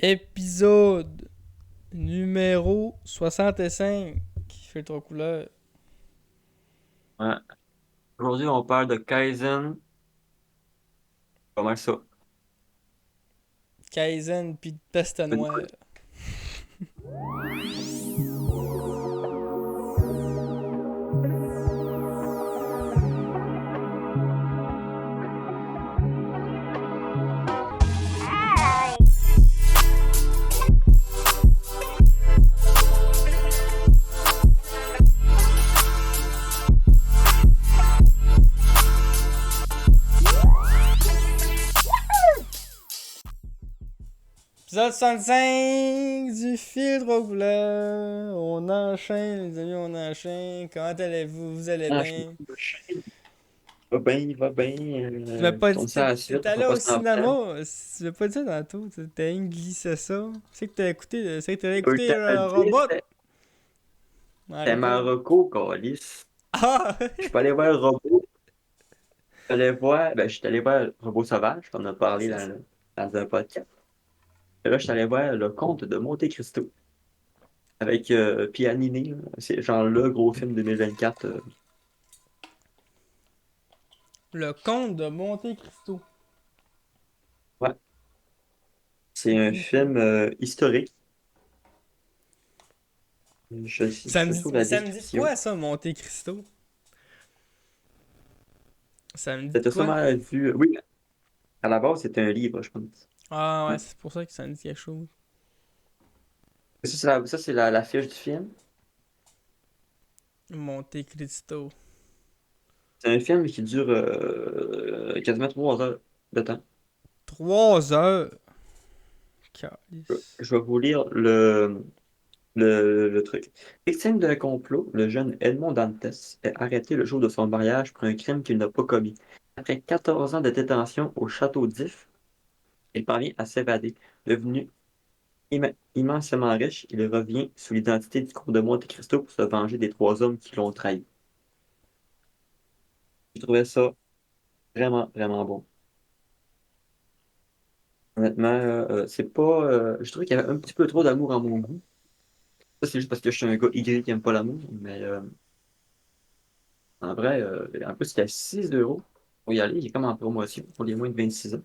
Épisode numéro 65. Filtre aux couleurs. Ouais. Aujourd'hui, on parle de Kaizen. Comment ça? Kaizen pis de peste Une noire. Épisode 65 du filtre aux couleurs. On enchaîne, les amis, on enchaîne. Comment allez-vous? Vous allez Ah, bien? va bien, il va bien. Tu m'as pas dit, Tourne ça à la t'es suite, on allé fera pas au ça en temps. cinéma? Tu m'as pas dit ça tantôt, t'as glissé ça. C'est que t'as écouté, c'est que t'as Pas eu le écouté temps de le dire, Robot, c'était c'était Marco. Marocco, Calis. Ah! Je suis pas allé voir le robot. Je suis allé voir le robot sauvage, qu'on a parlé C'est ça. dans un podcast. Et là, je suis allé voir le conte de Monte Cristo avec Pianini, là. C'est genre le gros film 2024. Le comte de Monte Cristo. Ouais. C'est un film historique. Je trouve la Ça me dit de description. quoi ça, Monte Cristo? Ça me dit de T'as quoi? sûrement vu. Oui, à la base, c'était un livre, je pense. Ah Ouais. ouais, c'est pour ça que ça me dit quelque chose. Ça, c'est la fiche du film. Monte Cristo. C'est un film qui dure quasiment 3 heures de temps. 3 heures. Je Calice. je vais vous lire le truc. Victime d'un complot, le jeune Edmond Dantes est arrêté le jour de son mariage pour un crime qu'il n'a pas commis. Après 14 ans de détention au château d'If, il parvient à s'évader. Devenu immensément riche, il revient sous l'identité du comte de Monte Cristo pour se venger des 3 hommes qui l'ont trahi. Je trouvais ça vraiment, vraiment bon. Honnêtement, c'est pas. Je trouvais qu'il y avait un petit peu trop d'amour en mon goût. Ça, c'est juste parce que je suis un gars aigri qui aime pas l'amour. Mais en vrai, en plus, il y a 6 euros pour y aller. Il est comme en promotion pour les moins de 26 ans.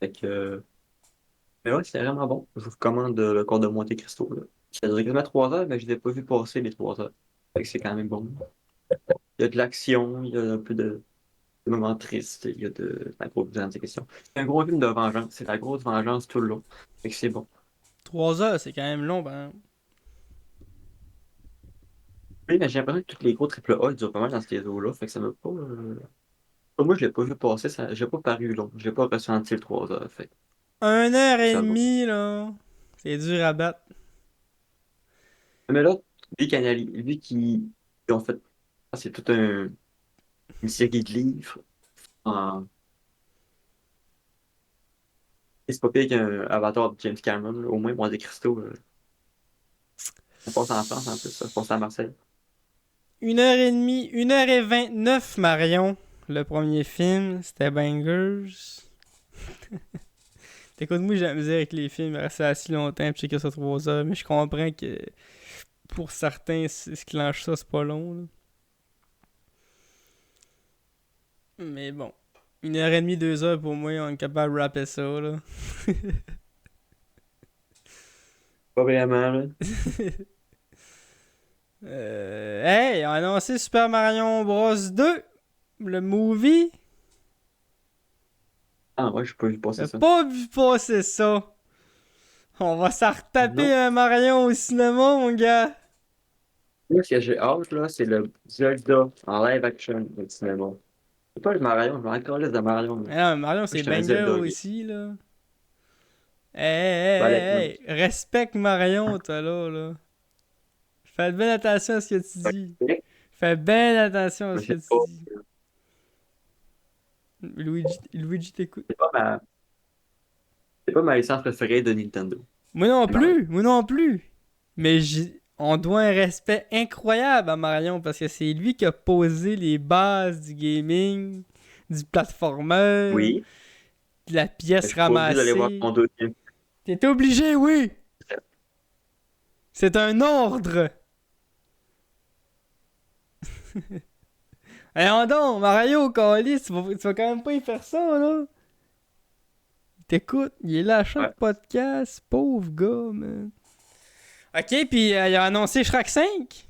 Fait que, mais ouais, c'est vraiment bon. Je vous recommande le cours de Monte Cristo, là. Ça durait quasiment 3 heures, mais je l'ai pas vu passer les 3 heures. Fait que c'est quand même bon. Il y a de l'action, il y a un peu de moments tristes, il y a de la grosse de questions. C'est un gros film de vengeance. C'est la grosse vengeance tout le long. Fait que c'est bon. 3 heures, c'est quand même long, ben. Oui, mais j'ai l'impression que tous les gros triple A ils durent pas mal dans ces eaux-là. Fait que ça m'a pas. Moi, je l'ai pas vu passer, ça. J'ai pas paru long. J'ai pas ressenti le 3 heures. Fait que 1 heure et ça va. demie, là. C'est dur à battre. Mais là, lui qui ont fait. Ah, c'est toute une série de livres. En... Et c'est pas pire qu'un Avatar de James Cameron, là. Au moins, Monte Cristo, ça passe en France en plus, ça passe à Marseille. 1 heure et demie, 1 heure et 29, Marion. Le premier film, c'était Bangers. T'écoutes, moi, j'ai la misère avec les films, rester assis longtemps, puis que ça 3 heures, mais je comprends que pour certains, ce qui lance ça, c'est pas long, là. Mais bon. 1 heure et demie, 2 heures pour moi, on est capable de rapper ça, là. Pas vraiment, là. Hey, on a annoncé Super Mario Bros 2, le movie. Ah, ouais, j'ai pas vu passer J'ai ça. pas vu passer ça. On va s'en retaper Non. un Marion au cinéma, mon gars. Moi, ce que j'ai hâte, là, c'est le Zelda en live action au cinéma. C'est pas le Mario, je m'en calisse de Mario, moi. Moi, Mais non, Marion, c'est j'étais un banger Zelda gay. aussi, là. Hey, hey, Balek, hey, man. hey, hey. Respecte Marion, toi, là. Fais bien attention à ce que tu dis. Ok. Fais bien attention à Mais ce que c'est tu pas, dis. Luigi t'écoute. c'est pas c'est pas ma licence préférée de Nintendo. Moi non Mario. plus, moi non plus. Mais on doit un respect incroyable à Marion parce que c'est lui qui a posé les bases du gaming, du platformer, Oui, de la mais pièce je suis pas obligé d'aller voir ramassée. mon deuxième. T'es obligé, oui! C'est un ordre! Allons donc, Mario, Calis, tu vas quand même pas y faire ça, là! Il t'écoute, il est là à chaque Ouais. podcast, pauvre gars, man. Ok, puis il a annoncé Shrek 5.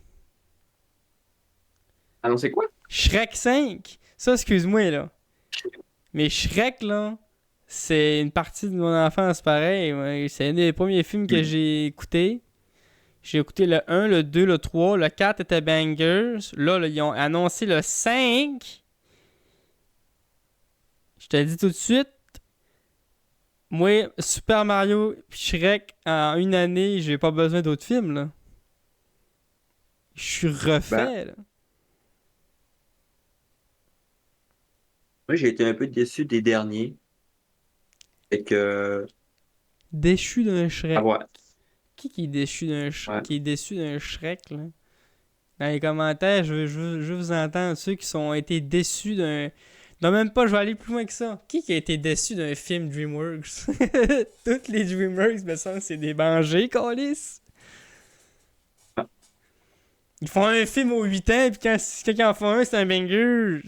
Annoncé quoi? Shrek 5. Ça, excuse-moi, là. Mais Shrek, là, c'est une partie de mon enfance pareil. Ouais. C'est un des premiers films que j'ai écouté. J'ai écouté le 1, le 2, le 3, le 4 était bangers. Là, ils ont annoncé le 5. Je te le dis tout de suite. Moi, Super Mario puis Shrek, en une année, j'ai pas besoin d'autres films, là. Je suis Ben, refait, là. moi, j'ai été un peu déçu des derniers. Fait que, Déchu d'un à Shrek. voir. Qui est déçu d'un Ouais. qui est déçu d'un Shrek, là? Dans les commentaires, je veux vous entendre ceux qui ont été déçus d'un... Non, même pas, je vais aller plus loin que ça. Qui a été déçu d'un film DreamWorks? Toutes les DreamWorks, me semble, c'est des bangers, câlisse. Ils font un film aux 8 ans, puis quand quelqu'un en fait un, c'est un bangers.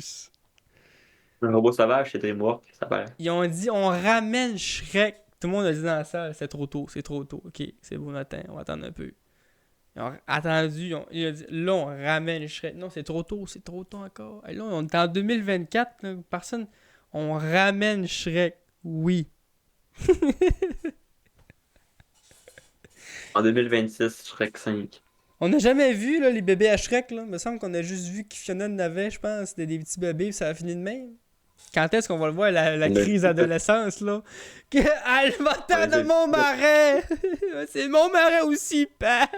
Un robot sauvage, c'est DreamWorks, ça paraît. Ils ont dit, on ramène Shrek. Tout le monde a dit dans la salle, c'est trop tôt, c'est trop tôt. Ok, c'est bon, on va attendre un peu. Ils ont attendu, ils ont dit, là, on ramène Shrek. Non, c'est trop tôt encore. Et là, on est en 2024, là, personne. On ramène Shrek. Oui. En 2026, Shrek 5. On n'a jamais vu là, les bébés à Shrek. Là. Il me semble qu'on a juste vu que Fiona n'avait, je pense. C'était des petits bébés, puis ça a fini de même. Quand est-ce qu'on va le voir, la crise d'adolescence, là? Elle va-t'en de mon marais! C'est mon marais aussi, père!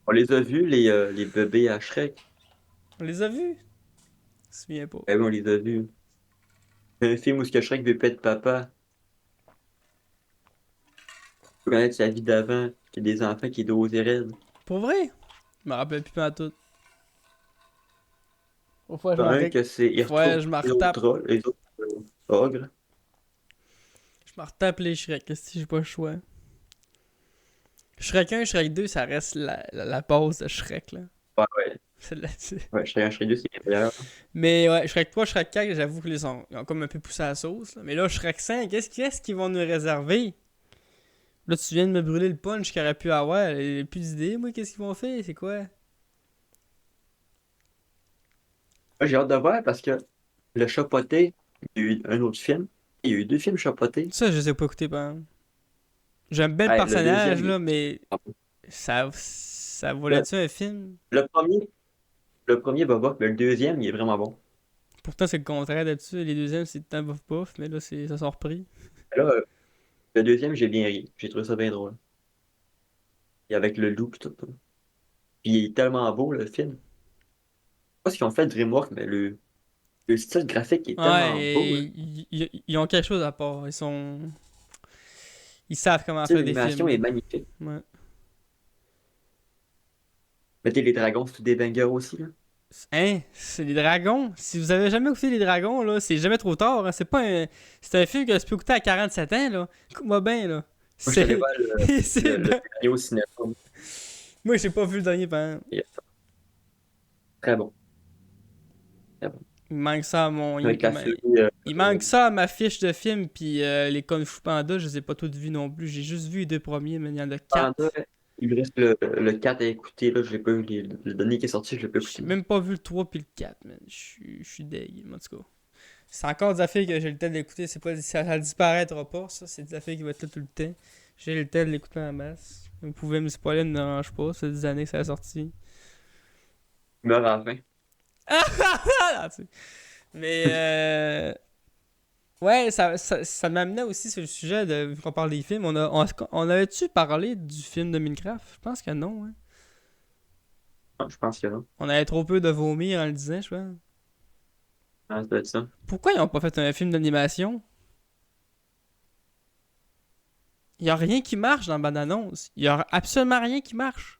On les a vus, les bébés à Shrek. On les a vus? Je me souviens pas. Eh oui, on les a vus. C'est un film où ce que Shrek veut pas être papa. Il faut connaître sa vie d'avant, qu'il y a des enfants qui dosent et raides. Pour vrai? Je me rappelle plus pas tout. Faut fois, je m'en Un que c'est, il ouais, retrouve je m'en les autres retape. trolls, les autres ogres. Je m'en retape les Shrek, si j'ai pas le choix. Shrek 1, Shrek 2, ça reste la base de Shrek, là. Ouais, ouais. Ouais, Shrek 1, Shrek 2, c'est les meilleurs. Mais ouais, Shrek 3, Shrek 4, j'avoue que ils ont comme un peu poussé à la sauce. Là. Mais là, Shrek 5, qu'est-ce qu'ils vont nous réserver? Là, tu viens de me brûler le punch qu'il aurait pu avoir. J'ai plus d'idée, moi, qu'est-ce qu'ils vont faire? C'est quoi? Moi, j'ai hâte de voir parce que le chapoté, il y a eu un autre film. Il y a eu deux films chapotés. Ça, je les ai pas écoutés, par exemple. J'aime bien le Ouais, le personnage, deuxième, là, mais ça le, volait-tu un film? le premier, le premier Boba, mais le deuxième, il est vraiment bon. Pourtant, c'est le contraire d'habitude. Les deuxièmes, c'est tout le temps bof-bof, mais là, ça s'en repris. Là, le deuxième, j'ai bien ri. J'ai trouvé ça bien drôle. Et avec le loup et tout. Puis il est tellement beau, le film. Je sais pas ce qu'ils ont fait DreamWorks, mais le style graphique est tellement beau, Ouais, là. ils ont quelque chose à part. Ils savent comment Tu sais, faire des l'animation est films. magnifique. Ouais. Mettez les dragons, c'est tous des bangers aussi, là. Hein? C'est les dragons? Si vous avez jamais écouté les dragons, là, c'est jamais trop tard. Hein. C'est un film que tu peux écouter à 47 ans, là. Écoute-moi bien, là. Moi, je suis allé C'est. voir c'est le dernier au cinéma. Moi, j'ai pas vu le dernier, par exemple. Il est très bon. Très bon. Il manque ça à mon. Avec la fille. Il manque ça à ma fiche de film, puis les Kung Fu Panda, je les ai pas toutes vues non plus. J'ai juste vu les deux premiers, mais il y en a quatre. Panda, il me reste le 4 à écouter, là. Je l'ai pas eu. Le dernier qui est sorti, je l'ai pas J'ai écouté. même pas vu le 3 puis le 4, man. Je suis deg, en tout cas. C'est encore des affaires que j'ai le temps d'écouter. C'est pas, ça disparaîtra pas, ça. C'est des affaires qui vont être là tout le temps. J'ai le temps de l'écouter en masse. Vous pouvez me spoiler, ne me dérange pas. Ça fait des années que ça a sorti. Il meurt à la fin. Ah, tu sais. Mais, ouais, ça m'amenait aussi sur le sujet de. Vu qu'on parle des films, on avait-tu parlé du film de Minecraft? Je pense que non, hein. Ah, je pense que non. On avait trop peu de vomir en le disant, je pense. Ah, ça doit être ça. Pourquoi ils ont pas fait un film d'animation? Il y a rien qui marche dans la bande-annonce. Il y a absolument rien qui marche.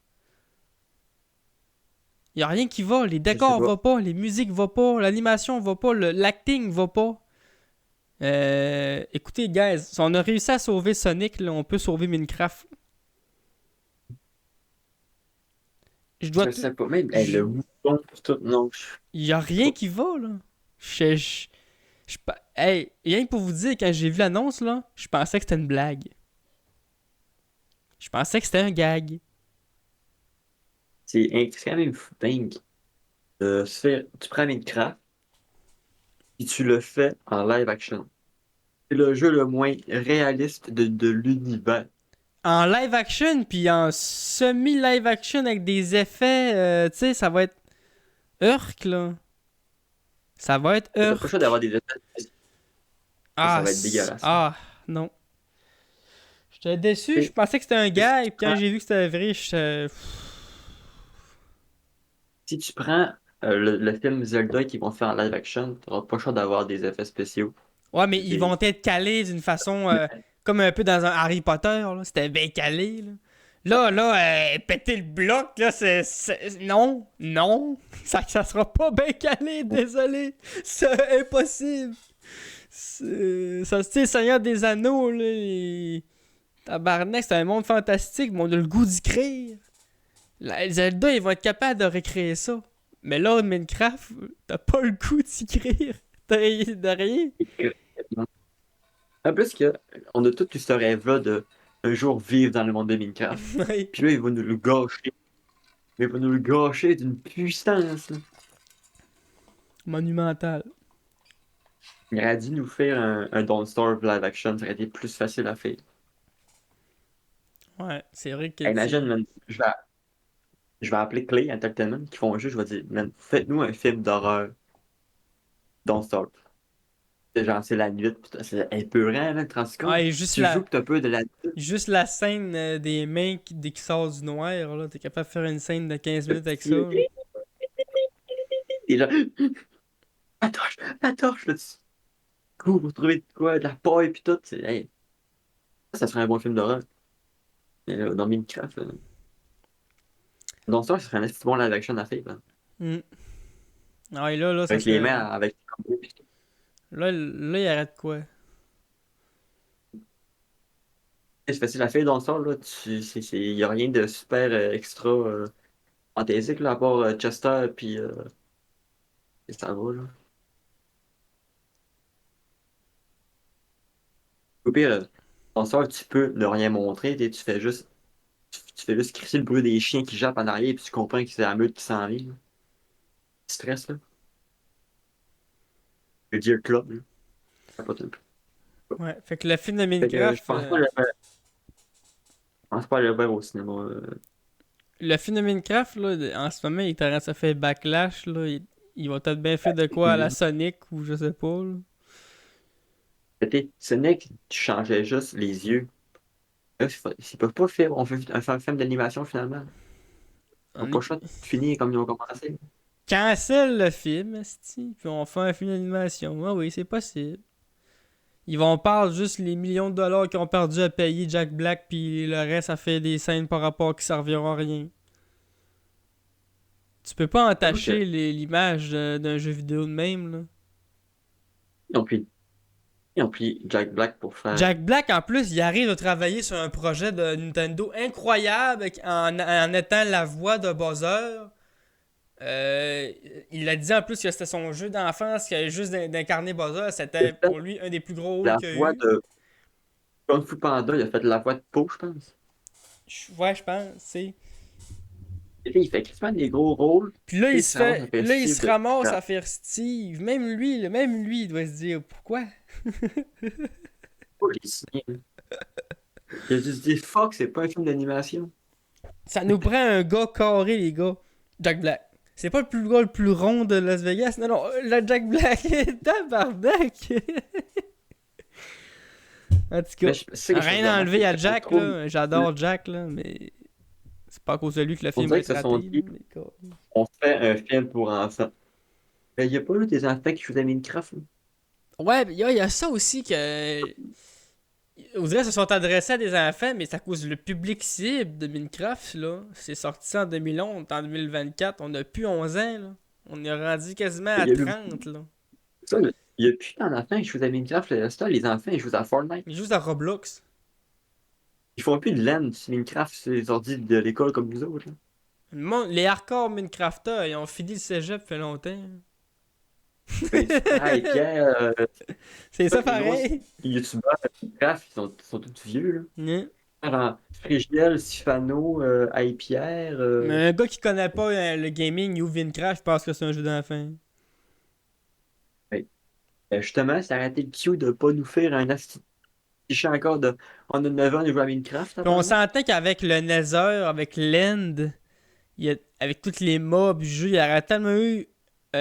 Il y a rien qui va. Les décors pas. vont pas, les musiques vont pas, l'animation va pas, l'acting va pas. Écoutez, guys, si on a réussi à sauver Sonic, là, on peut sauver Minecraft. Je dois Je tout. sais pas, même le bouton, tout, non. Il y a rien qui va, là. Hey, rien que pour vous dire, quand j'ai vu l'annonce, là, je pensais que c'était une blague. Je pensais que c'était un gag. C'est quand même fou, dingue. Tu prends Minecraft et tu le fais en live action. C'est le jeu le moins réaliste de l'univers. En live action, puis en semi-live action avec des effets, tu sais, ça va être Urk, là. Ça va être T'as pas le choix d'avoir Urk. des effets. Ça Ah, va être dégueulasse. non. J'étais déçu, je Et, pensais que c'était un si gag, tu puis quand prends, j'ai vu que c'était vrai, j'étais... si tu prends le film Zelda qu'ils vont faire en live action, t'auras pas le choix d'avoir des effets spéciaux. Ouais, mais ils Et- vont être calés d'une façon comme un peu dans un Harry Potter, là. C'était bien calé, là. Péter le bloc, là, Non, non. Ça sera pas bien calé, désolé. C'est impossible. Ça, tu sais, Seigneur des Anneaux, là, tabarnak, c'est un monde fantastique, mais on a le goût d'y créer. Zelda, ils vont être capables de recréer ça. Mais là, Minecraft, t'as pas le goût d'y créer. De rien. En plus que on a tout ce rêve-là de un jour vivre dans le monde de Minecraft. Ouais. Puis là, ils vont nous le gâcher. Mais ils vont nous le gâcher d'une puissance, là. Monumental. Il aurait dû nous faire un Don't Starve live action, ça aurait été plus facile à faire. Ouais, c'est vrai que Hey, tu. imagine, man, je vais appeler Clay Entertainment qui font un jeu, je vais dire, man, faites-nous un film d'horreur Don't Starve. C'est genre, c'est la nuit, putain, c'est épeurant, man, tu te rends compte? Ouais, Tu joues que t'as peu de la nuit, juste la scène des mains qui sortent du noir, là. T'es capable de faire une scène de 15 minutes avec ça, là. et là, la torche, là, tu cours pour trouver de quoi, de la paille, puis tout. Hey, ça serait un bon film d'horreur. Mais là, dans Minecraft, Don't Starve, ça serait un assez bon live action à faire, là. Hmm. Ouais, là, ça Avec les serait. mains, avec les puis tout. Là, il arrête quoi? C'est facile à faire, Don't Starve, là. Il n'y a rien de super extra fantaisique, là, à part Chester, puis et ça va, là. Au pire, Don't Starve, tu peux ne rien montrer, tu fais juste crisser le bruit des chiens qui jappent en arrière, puis tu comprends que c'est la meute qui s'en vient, là. Stress, là. Le Deer Club, là. Pas tout. Ouais, fait que le film de Fait que je Minecraft. pense pas le faire. Je pense pas le voir au cinéma. Le film de Minecraft, là, en ce moment, il est en train de se faire backlash, là. Il va peut-être bien faire de quoi à la Sonic ou je sais pas, là. C'était Sonic, tu changeais juste les yeux. Là, ils peuvent pas faire. On fait un film d'animation finalement. Ils n'ont On pas est... le choix de finir comme ils ont commencé. Cancel le film, esti, puis on fait un film d'animation. Ah oui, c'est possible. Ils vont parler juste les millions de dollars qu'ils ont perdu à payer Jack Black, puis le reste, ça fait des scènes par rapport qui serviront à rien. Tu peux pas J'avoue que entacher l'image d'un jeu vidéo de même, là. ils ont pris, ils ont pris Jack Black pour faire. Jack Black, en plus, il arrive de travailler sur un projet de Nintendo incroyable en étant la voix de Bowser. Euh, il a dit en plus que c'était son jeu d'enfance, que juste d'incarner Bowser, Il a c'était fait pour lui un des plus gros rôles la qu'il a voix eu. de Kung Fu Panda, il a fait la voix de Po, je pense. Ouais, je pense, c'est. Et puis, il fait quasiment des gros rôles. Puis là, Et il se ramasse à faire là, il Steve se de ramasse Minecraft. à faire Steve. Même lui, il doit se dire pourquoi. Pas les signes. Il a juste dit fuck, c'est pas un film d'animation. Ça nous prend un gars carré, les gars. Jack Black. C'est pas le plus gars le plus rond de Las Vegas. Non, non, le Jack Black. Tabarnak. En tout Mais cas, je sais que je rien remarqué enlevé à qu'on Jack, trouve. là. J'adore Jack, là, mais c'est pas à cause de lui que le On film va dirait être qu'ils se sont raté. Là, dit, mais on fait un film pour enfants. Mais il n'y a pas eu des enfants qui jouent à Minecraft, là. ouais, il y a ça aussi que. On dirait qu'ils se sont adressés à des enfants, mais c'est à cause le public cible de Minecraft, là. C'est sorti en 2011, on est en 2024, on a plus 11 ans, là. On est rendu quasiment Il à y a eu 30, là. ça, Il y a plus tant d'enfants qui jouent à Minecraft, là, les enfants, ils jouent à Fortnite. Il joue à Roblox. Ils font plus de LAN sur Minecraft sur les ordi de l'école comme nous autres, là. Les hardcore Minecrafters, ils ont fini le cégep fait longtemps. Oui. Ah, et Pierre, C'est ça les gros pareil. youtubeurs de Minecraft, ils sont tous vieux, là. Hein? Frigiel, Sifano, Pierre. Mais un gars qui connaît pas le gaming, il ouvre Minecraft, il pense que c'est un jeu d'enfant. Ouais. Justement, c'est arrêté le Q de pas nous faire un affiché encore de. On a 9 ans de jouer à Minecraft, Puis on apparemment. s'entend qu'avec le Nether, avec l'End, avec tous les mobs du jeu, il y aurait tellement eu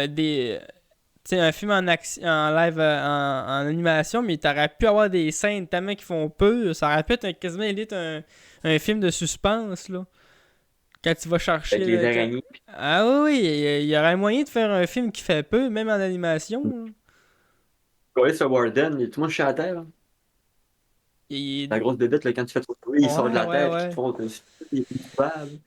des. Tu sais, un film en live, en animation, mais t'aurais pu avoir des scènes tellement qui font peur. Ça aurait pu être quasiment limite un film de suspense, là. Quand tu vas chercher. Avec les Là, araignées. Ah oui, oui, il y aurait moyen de faire un film qui fait peur, même en animation, là. Ouais, sur Warden, tout le monde chie à terre, là. La Il- grosse bébête, là, quand tu fais trop de bruit, il sort de Ouais, la ouais, terre et qui te ouais. font que il est coupable.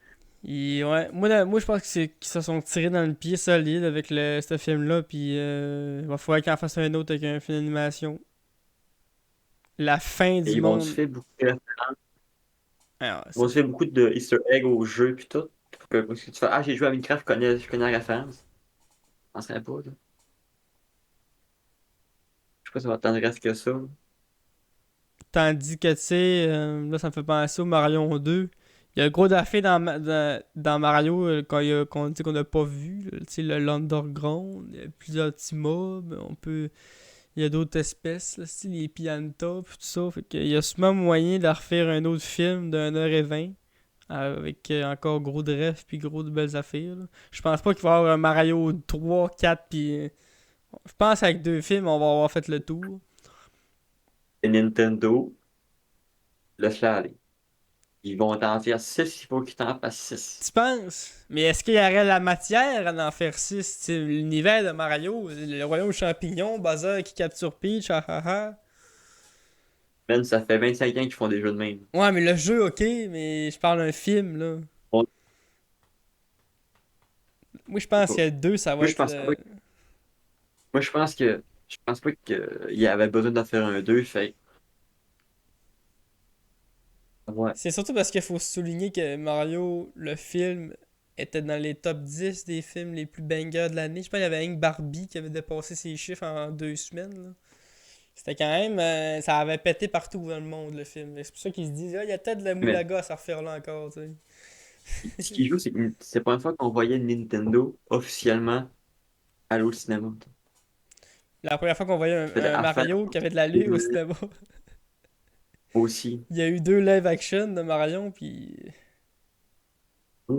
Ouais. Moi, je pense que c'est qu'ils se sont tirés dans le pied solide avec ce film-là, puis il va falloir qu'ils en fassent un autre avec un film d'animation. La fin Et du ils vont se monde. faire beaucoup, Alors, ils vont se faire beaucoup de Easter eggs au jeu puis tout. Parce que tu fais, ah, j'ai joué à Minecraft, je connais la référence. Je penserais pas, là. Je sais pas si ça va tant de reste que ça. tandis que, tu sais, là, ça me fait penser au Mario 2. Il y a le gros défi dans Mario qu'on dit qu'on n'a pas vu. Tu sais, l'Underground. Il y a plusieurs petits mobs. Il y a d'autres espèces, là, style les piantas, pis tout ça. Fait qu'il y a sûrement moyen de refaire un autre film d'1h20 avec encore gros de rêves puis gros de belles affaires. Là. Je pense pas qu'il va y avoir un Mario 3, 4 puis. Je pense qu'avec deux films, on va avoir fait le tour. Et Nintendo, laisse-la aller. Ils vont t'en faire 6, il faut qu'ils t'en fassent 6. Tu penses? Mais est-ce qu'il y aurait la matière à en faire 6? L'univers de Mario, le royaume champignon, Bowser qui capture Peach, ah ah ah. Man, ça fait 25 ans qu'ils font des jeux de même. Ouais, mais le jeu, ok, mais je parle d'un film, là. On Moi, je sait pense pas. que 2, ça va Moi, je être pense pas. Moi, je pense pas qu'il y avait besoin d'en faire un 2. Fait ouais. C'est surtout parce qu'il faut souligner que Mario, le film, était dans les top 10 des films les plus bangers de l'année. Je pense qu'il y avait rien que Barbie qui avait dépassé ses chiffres en 2 semaines, là. C'était quand même. Ça avait pété partout dans le monde, le film. C'est pour ça qu'ils se disent, ah, il y a peut-être de la Mais moulaga à se refaire là encore, tu sais. ce qui joue, c'est que c'est pas une fois qu'on voyait Nintendo officiellement aller au cinéma. La première fois qu'on voyait C'était un à faire Mario qui avait de l'allure au cinéma, aussi. il y a eu deux live action de Mario, puis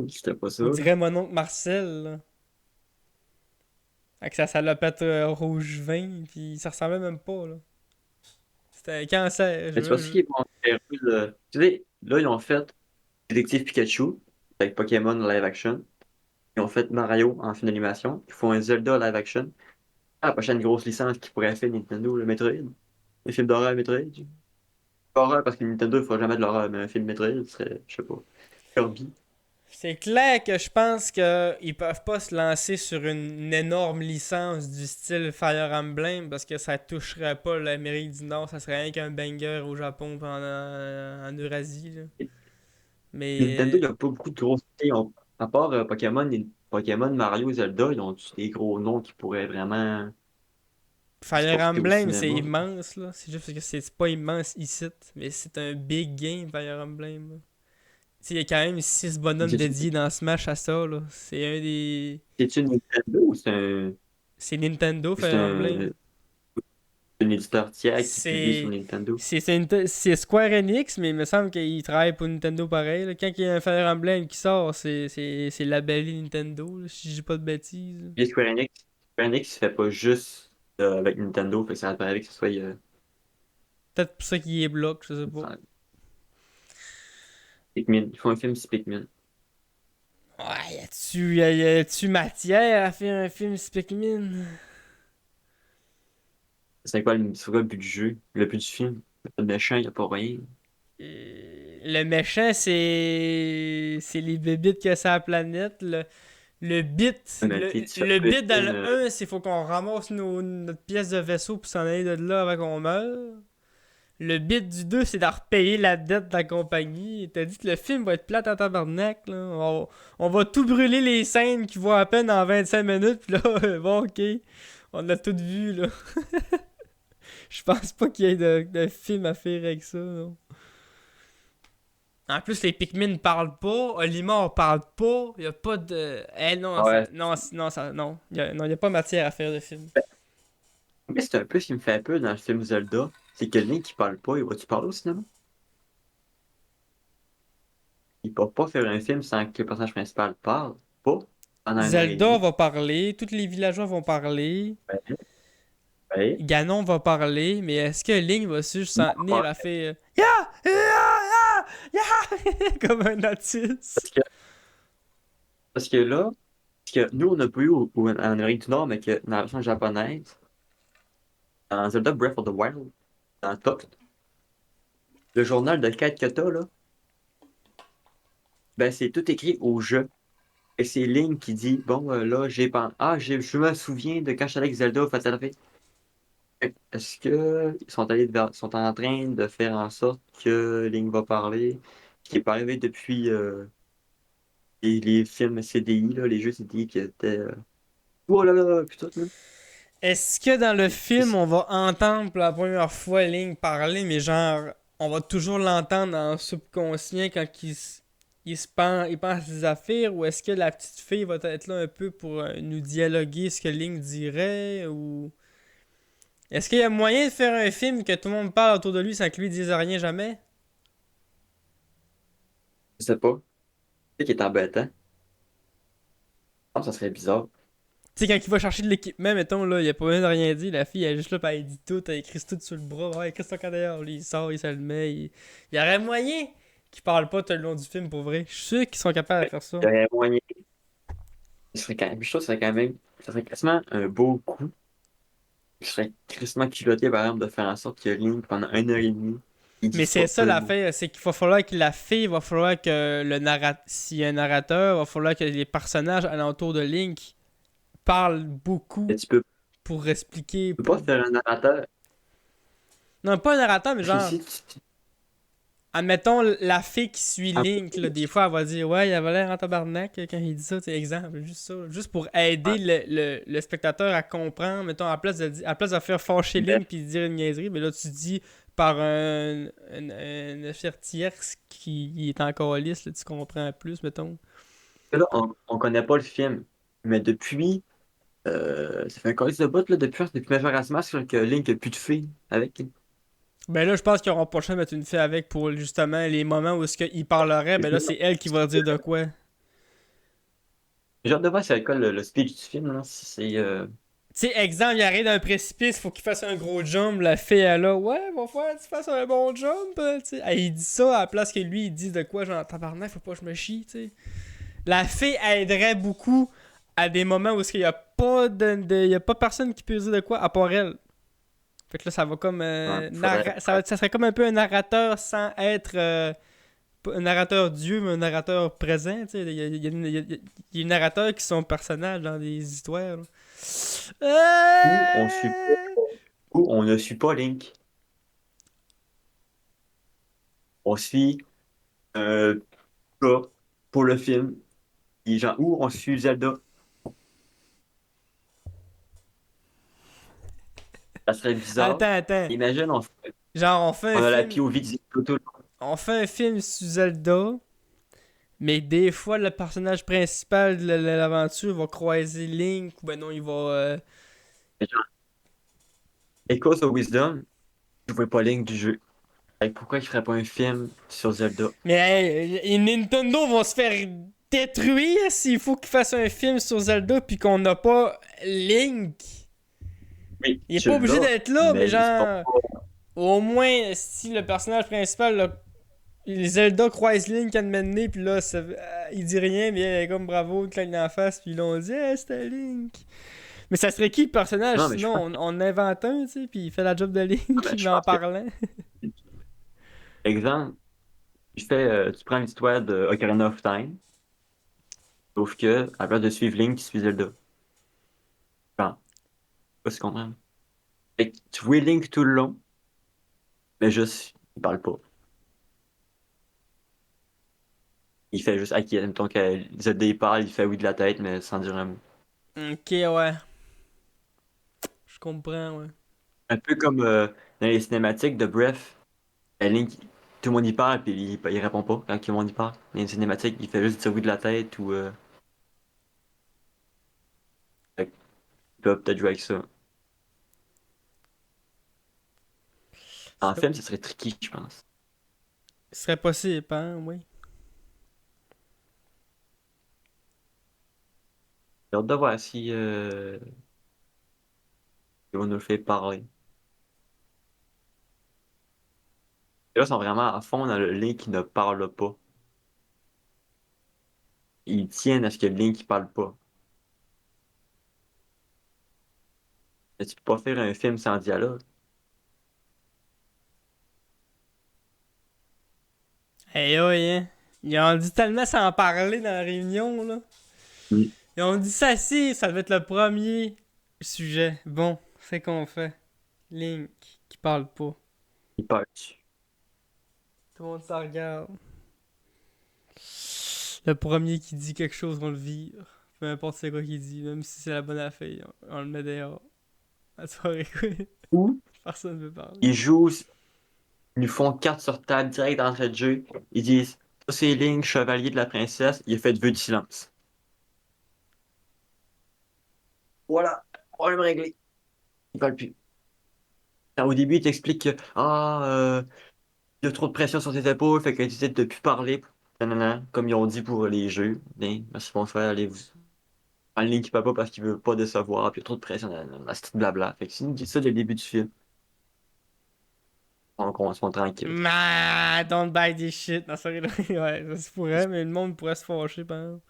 C'était pas ça, on là. dirait mon oncle Marcel, là. Avec sa salopette rouge vin, puis ça ressemblait même pas, là. C'était un cancer. Mais tu vois ce qu'ils vont faire, tu sais, là, ils ont fait Détective Pikachu avec Pokémon live action. Ils ont fait Mario en film d'animation. Ils font un Zelda live action. Ah, la prochaine grosse licence qu'ils pourraient faire Nintendo, le Metroid. Un film d'horreur Metroid. Pas horreur parce que Nintendo ne fera jamais de l'horreur, mais un film Metroid, ce serait, je sais pas, Kirby. C'est clair que je pense qu'ils peuvent pas se lancer sur une énorme licence du style Fire Emblem parce que ça toucherait pas l'Amérique du Nord, ça serait rien qu'un banger au Japon en Eurasie, là. Nintendo, Mais il n'y a pas beaucoup de grosses. À part Pokémon, Pokémon, Mario, Zelda, ils ont des gros noms qui pourraient vraiment Fire sortir au Emblem c'est cinéma. immense là, c'est juste que c'est pas immense ici, mais c'est un big game Fire Emblem, là. Tu sais, il y a quand même 6 bonhommes C'est-tu dédiés dans Smash à ça, là. C'est un des. c'est-tu Nintendo ou C'est Nintendo c'est Fire un, Emblem. un éditeur tiers qui publie sur C'est. Nintendo? C'est Square Enix, mais il me semble qu'il travaille pour Nintendo pareil, là. Quand il y a un Fire Emblem qui sort, c'est labellé Nintendo, là, si je dis pas de bêtises, là. Puis Square Enix ne fait pas juste avec Nintendo, fait que ça paraît que ce soit. Peut-être pour ça qu'il est bloc, je sais pas. Pikmin. Ils font un film sur Pikmin. Ouais, y a-tu matière à faire un film sur Pikmin? C'est quoi le but du jeu? Le but du film? Il n'y a pas de méchant, il n'y a pas rien. Le méchant, c'est les bébites qu'il y a sur la planète. Le bit, Mais tu fais le un bit dans film, le 1, c'est faut qu'on ramasse notre pièce de vaisseau pour s'en aller de là avant qu'on meure. Le bit du 2, c'est de repayer la dette de la compagnie. T'as dit que le film va être plate en tabarnak, là. On va tout brûler les scènes qui vont à peine en 25 minutes, pis là, bon, ok. On a tout vu, là. Je pense pas qu'il y ait de film à faire avec ça, non. En plus, les Pikmin parlent pas, Olimar parle pas, y a pas de. Eh non, ouais. non, non, ça, non. Non, y a pas matière à faire de film. Mais c'est un peu ce qui me fait peur dans le film Zelda, c'est que Link qui parle pas, il va-tu parler au cinéma? Il peut pas faire un film sans que le personnage principal parle, pas pendant 1 heure et demie. Zelda va parler, tous les villageois vont parler, Ouais, ouais. Ganon va parler, mais est-ce que Link va juste s'en tenir à faire Ya! Ya! Ya! Ya! Comme un autiste? Parce que, parce que là, parce que nous, on a pas eu en Amérique du Nord, mais que dans la version japonaise, dans Zelda Breath of the Wild, dans Toct, le journal de quête que t'as, là, ben c'est tout écrit au jeu. Et c'est Link qui dit, bon, là, je me souviens de quand j'étais avec Zelda, fait ça fait. Est-ce que ils sont en train de faire en sorte que Link va parler, ce qui n'est pas arrivé depuis les films CDI, là, les jeux CDI qui étaient oh là là, puis tout, là. Est-ce que dans le film, Et on va entendre pour la première fois Link parler, mais genre, on va toujours l'entendre dans le subconscient quand il pense à ses affaires, ou est-ce que la petite fille va être là un peu pour nous dialoguer ce que Link dirait, ou... Est-ce qu'il y a moyen de faire un film que tout le monde parle autour de lui sans que lui dise rien jamais? je sais pas, c'est qui est embêtant. Ah, ça serait bizarre. Tu sais, quand il va chercher de l'équipement, mettons, là, il a pas besoin de rien dire, la fille, elle est juste là, pis elle dit tout, elle écrit tout sur le bras, ouais, écris ton d'ailleurs, lui, il sort, il se le met, il y aurait moyen qu'il parle pas tout le long du film, pour vrai. Je suis sûr qu'ils sont capables de faire ça. Il y aurait moyen. Je trouve que ce serait quand même, ça serait quasiment un beau coup. Je serais crissement culotté, par exemple, de faire en sorte que Link, pendant 1 heure et demie, il Mais dise pas c'est ça un mot. l'affaire, c'est qu'il va falloir que la fille, il va falloir que s'il y a un narrateur, il va falloir que les personnages alentour de Link parlent beaucoup Et pour expliquer, peux pas faire un narrateur. Non, pas un narrateur, mais Parce que genre... si Admettons, la fille qui suit ah, Link, là, des fois, elle va dire ouais, il avait l'air en tabarnak quand il dit ça, c'est exemple, juste ça. Juste pour aider le spectateur à comprendre, mettons, à place de faire fâcher mais Link puis de dire une niaiserie, mais là, tu dis par un affaire tierce qui est encore lisse, là, tu comprends plus, mettons. là, on connaît pas le film. Mais depuis, ça fait un colis de bout, là, depuis Majora's Mask, là, que Link a plus de filles avec. Ben là, je pense qu'ils auront pas le choix de mettre une fille avec pour justement les moments où est-ce qu'il parlerait, ben là, c'est elle qui va dire de quoi. J'ai hâte de voir c'est quoi le speech du film, là. Si c'est. Tu sais, exemple, il arrive d'un précipice, faut qu'il fasse un gros jump. La fille, elle là, ouais, va falloir que tu fasses un bon jump. Tu sais. Il dit ça à la place que lui, il dit de quoi, genre, tabarnak, faut pas que je me chie, tu sais. La fille aiderait beaucoup à des moments où il y a pas y a pas personne qui peut dire de quoi à part elle. Fait que là, ça va comme. Ouais, faudrait. Ça serait comme un peu un narrateur sans être. Pas un narrateur dieu, mais un narrateur présent, tu sais. Il y a des narrateurs qui sont personnages dans des histoires, là. Ou on suit pas, ou on ne suit pas Link. On suit un gars pour le film. Et genre, ou on suit Zelda. Ça serait bizarre. Attends. Imagine, Genre, on a la POV de Zelda tout le long. on fait un film sur Zelda, mais des fois, le personnage principal de l'aventure va croiser Link, ou ben non, il va... Genre, Echoes of Wisdom, je vois pas Link du jeu. Fait que pourquoi il ferait pas un film sur Zelda? Mais hey, et Nintendo vont se faire détruire s'il faut qu'ils fassent un film sur Zelda, puis qu'on n'a pas Link. Oui, Il est tu pas obligé l'as, d'être là, mais mais il se porte genre... Au moins, si le personnage principal, là, Zelda croise Link à un moment donné, puis là, il dit rien, mais elle est comme bravo, il claque dans la face, puis ils l'ont dit, hey, c'était Link. Mais ça serait qui le personnage? non, mais je Sinon, pense on invente un, tu sais, puis il fait la job de Link, que, je mais en pense que, parlant. exemple, tu prends l'histoire de Ocarina of Time. Sauf que, à la place de suivre Link, tu suis Zelda. Enfin, pas si tu comprends. Fait que tu vois Link tout le long, mais juste, il parle pas. Il fait juste, ok, mettons que Zelda il parle, il fait oui de la tête, mais sans dire un mot. Ok, ouais. Je comprends, ouais. Un peu comme dans les cinématiques de Breath, Link, tout le monde y parle, puis il répond pas quand tout le monde y parle. Dans les cinématiques, il fait juste dire oui de la tête ou. Fait que il peut peut-être jouer avec ça. En film, ça serait tricky, je pense. Ce serait possible, hein, oui. J'ai hâte de voir si ils vont nous le faire parler. Et là, ils sont vraiment à fond dans le Link qui ne parle pas. Ils tiennent à ce que Link ne parle pas. Mais tu peux pas faire un film sans dialogue. Hey, hein. Ils ont dit tellement sans parler dans la réunion, là. Mm. Ils ont dit ça, si, ça va être le premier sujet. Bon, c'est qu'on fait. Link, qui parle pas. Il parle. Tout le monde s'en regarde. Le premier qui dit quelque chose, on le vire. Peu importe c'est quoi qu'il dit, même si c'est la bonne affaire, on le met dehors. À soirée, quoi. Ou Personne ne veut parler. ils jouent, ils nous font carte sur table direct d'entrée de jeu. Ils disent ça c'est Link, chevalier de la princesse. Il a fait vœu du silence. Voilà, problème réglé. Il parle plus. Au début, il t'explique que il y a trop de pression sur tes épaules, fait que tu décides de plus parler. Nanana, comme ils ont dit pour les jeux. Bien, merci, bonsoir, allez vous. Un Link qui parle pas parce qu'il veut pas décevoir, puis il y a trop de pression, nanana, c'est tout blabla. Fait que si nous dit ça dès le début du film, on se montre tranquille. Ma, don't buy this shit. Non, sérieux, là. Ouais, ça se pourrait, mais le monde pourrait se fâcher, par exemple.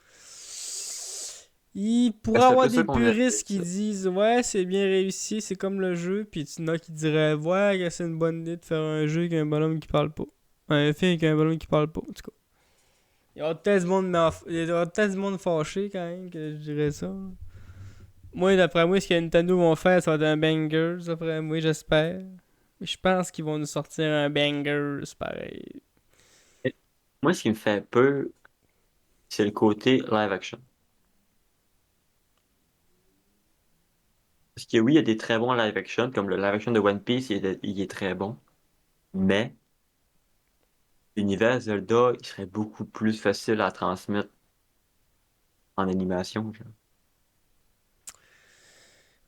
Il pourrait C'est un avoir peu ça des qu'on a fait, puristes qui ça. disent ouais, c'est bien réussi, c'est comme le jeu, puis tu en as qui diraient ouais, que c'est une bonne idée de faire un jeu avec un bonhomme qui parle pas. Un film avec un bonhomme qui parle pas, en tout cas. Il y aura peut-être du monde, il y aura peut-être du monde fâché quand même, que je dirais ça. Moi, d'après moi, ce que Nintendo vont faire, ça va être un banger, d'après moi, j'espère. Mais je pense qu'ils vont nous sortir un banger, c'est pareil. Moi, ce qui me fait peur, c'est le côté live action. Parce que oui, il y a des très bons live action, comme le live action de One Piece, il est très bon. Mais l'univers Zelda, il serait beaucoup plus facile à transmettre en animation, genre.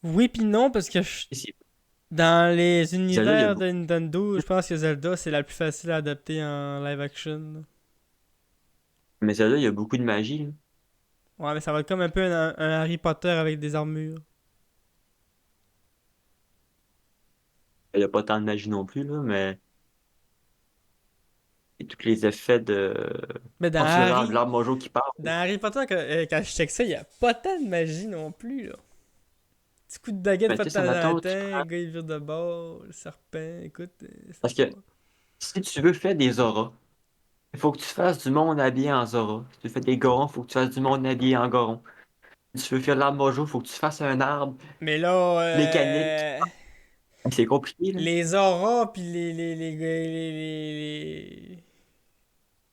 Oui puis non, parce que Et c'est- dans les Zelda, il y a univers beaucoup. de Nintendo, je pense que Zelda, c'est la plus facile à adapter en live action, là. Mais Zelda, il y a beaucoup de magie, là. Ouais, mais ça va être comme un peu un Harry Potter avec des armures. Il n'y a pas tant de magie non plus, là, mais et tous les effets de. Mais Oh, c'est l'arbre Mojo qui parle. Dans Harry Potter, quand je check ça, il y a pas tant de magie non plus, là. Petit coup de baguette Mais pas tu de sais, ça temps en m'attend temps, le gars il vire de bord, le serpent, écoute, c'est parce que pas... si tu veux faire des auras, il faut que tu fasses du monde habillé en Zora. Si tu fais des gorons, il faut que tu fasses du monde habillé en goron. Si tu veux faire de l'arbre Mojo, il faut que tu fasses un arbre Mais là, mécanique. C'est compliqué, là. les auras pis les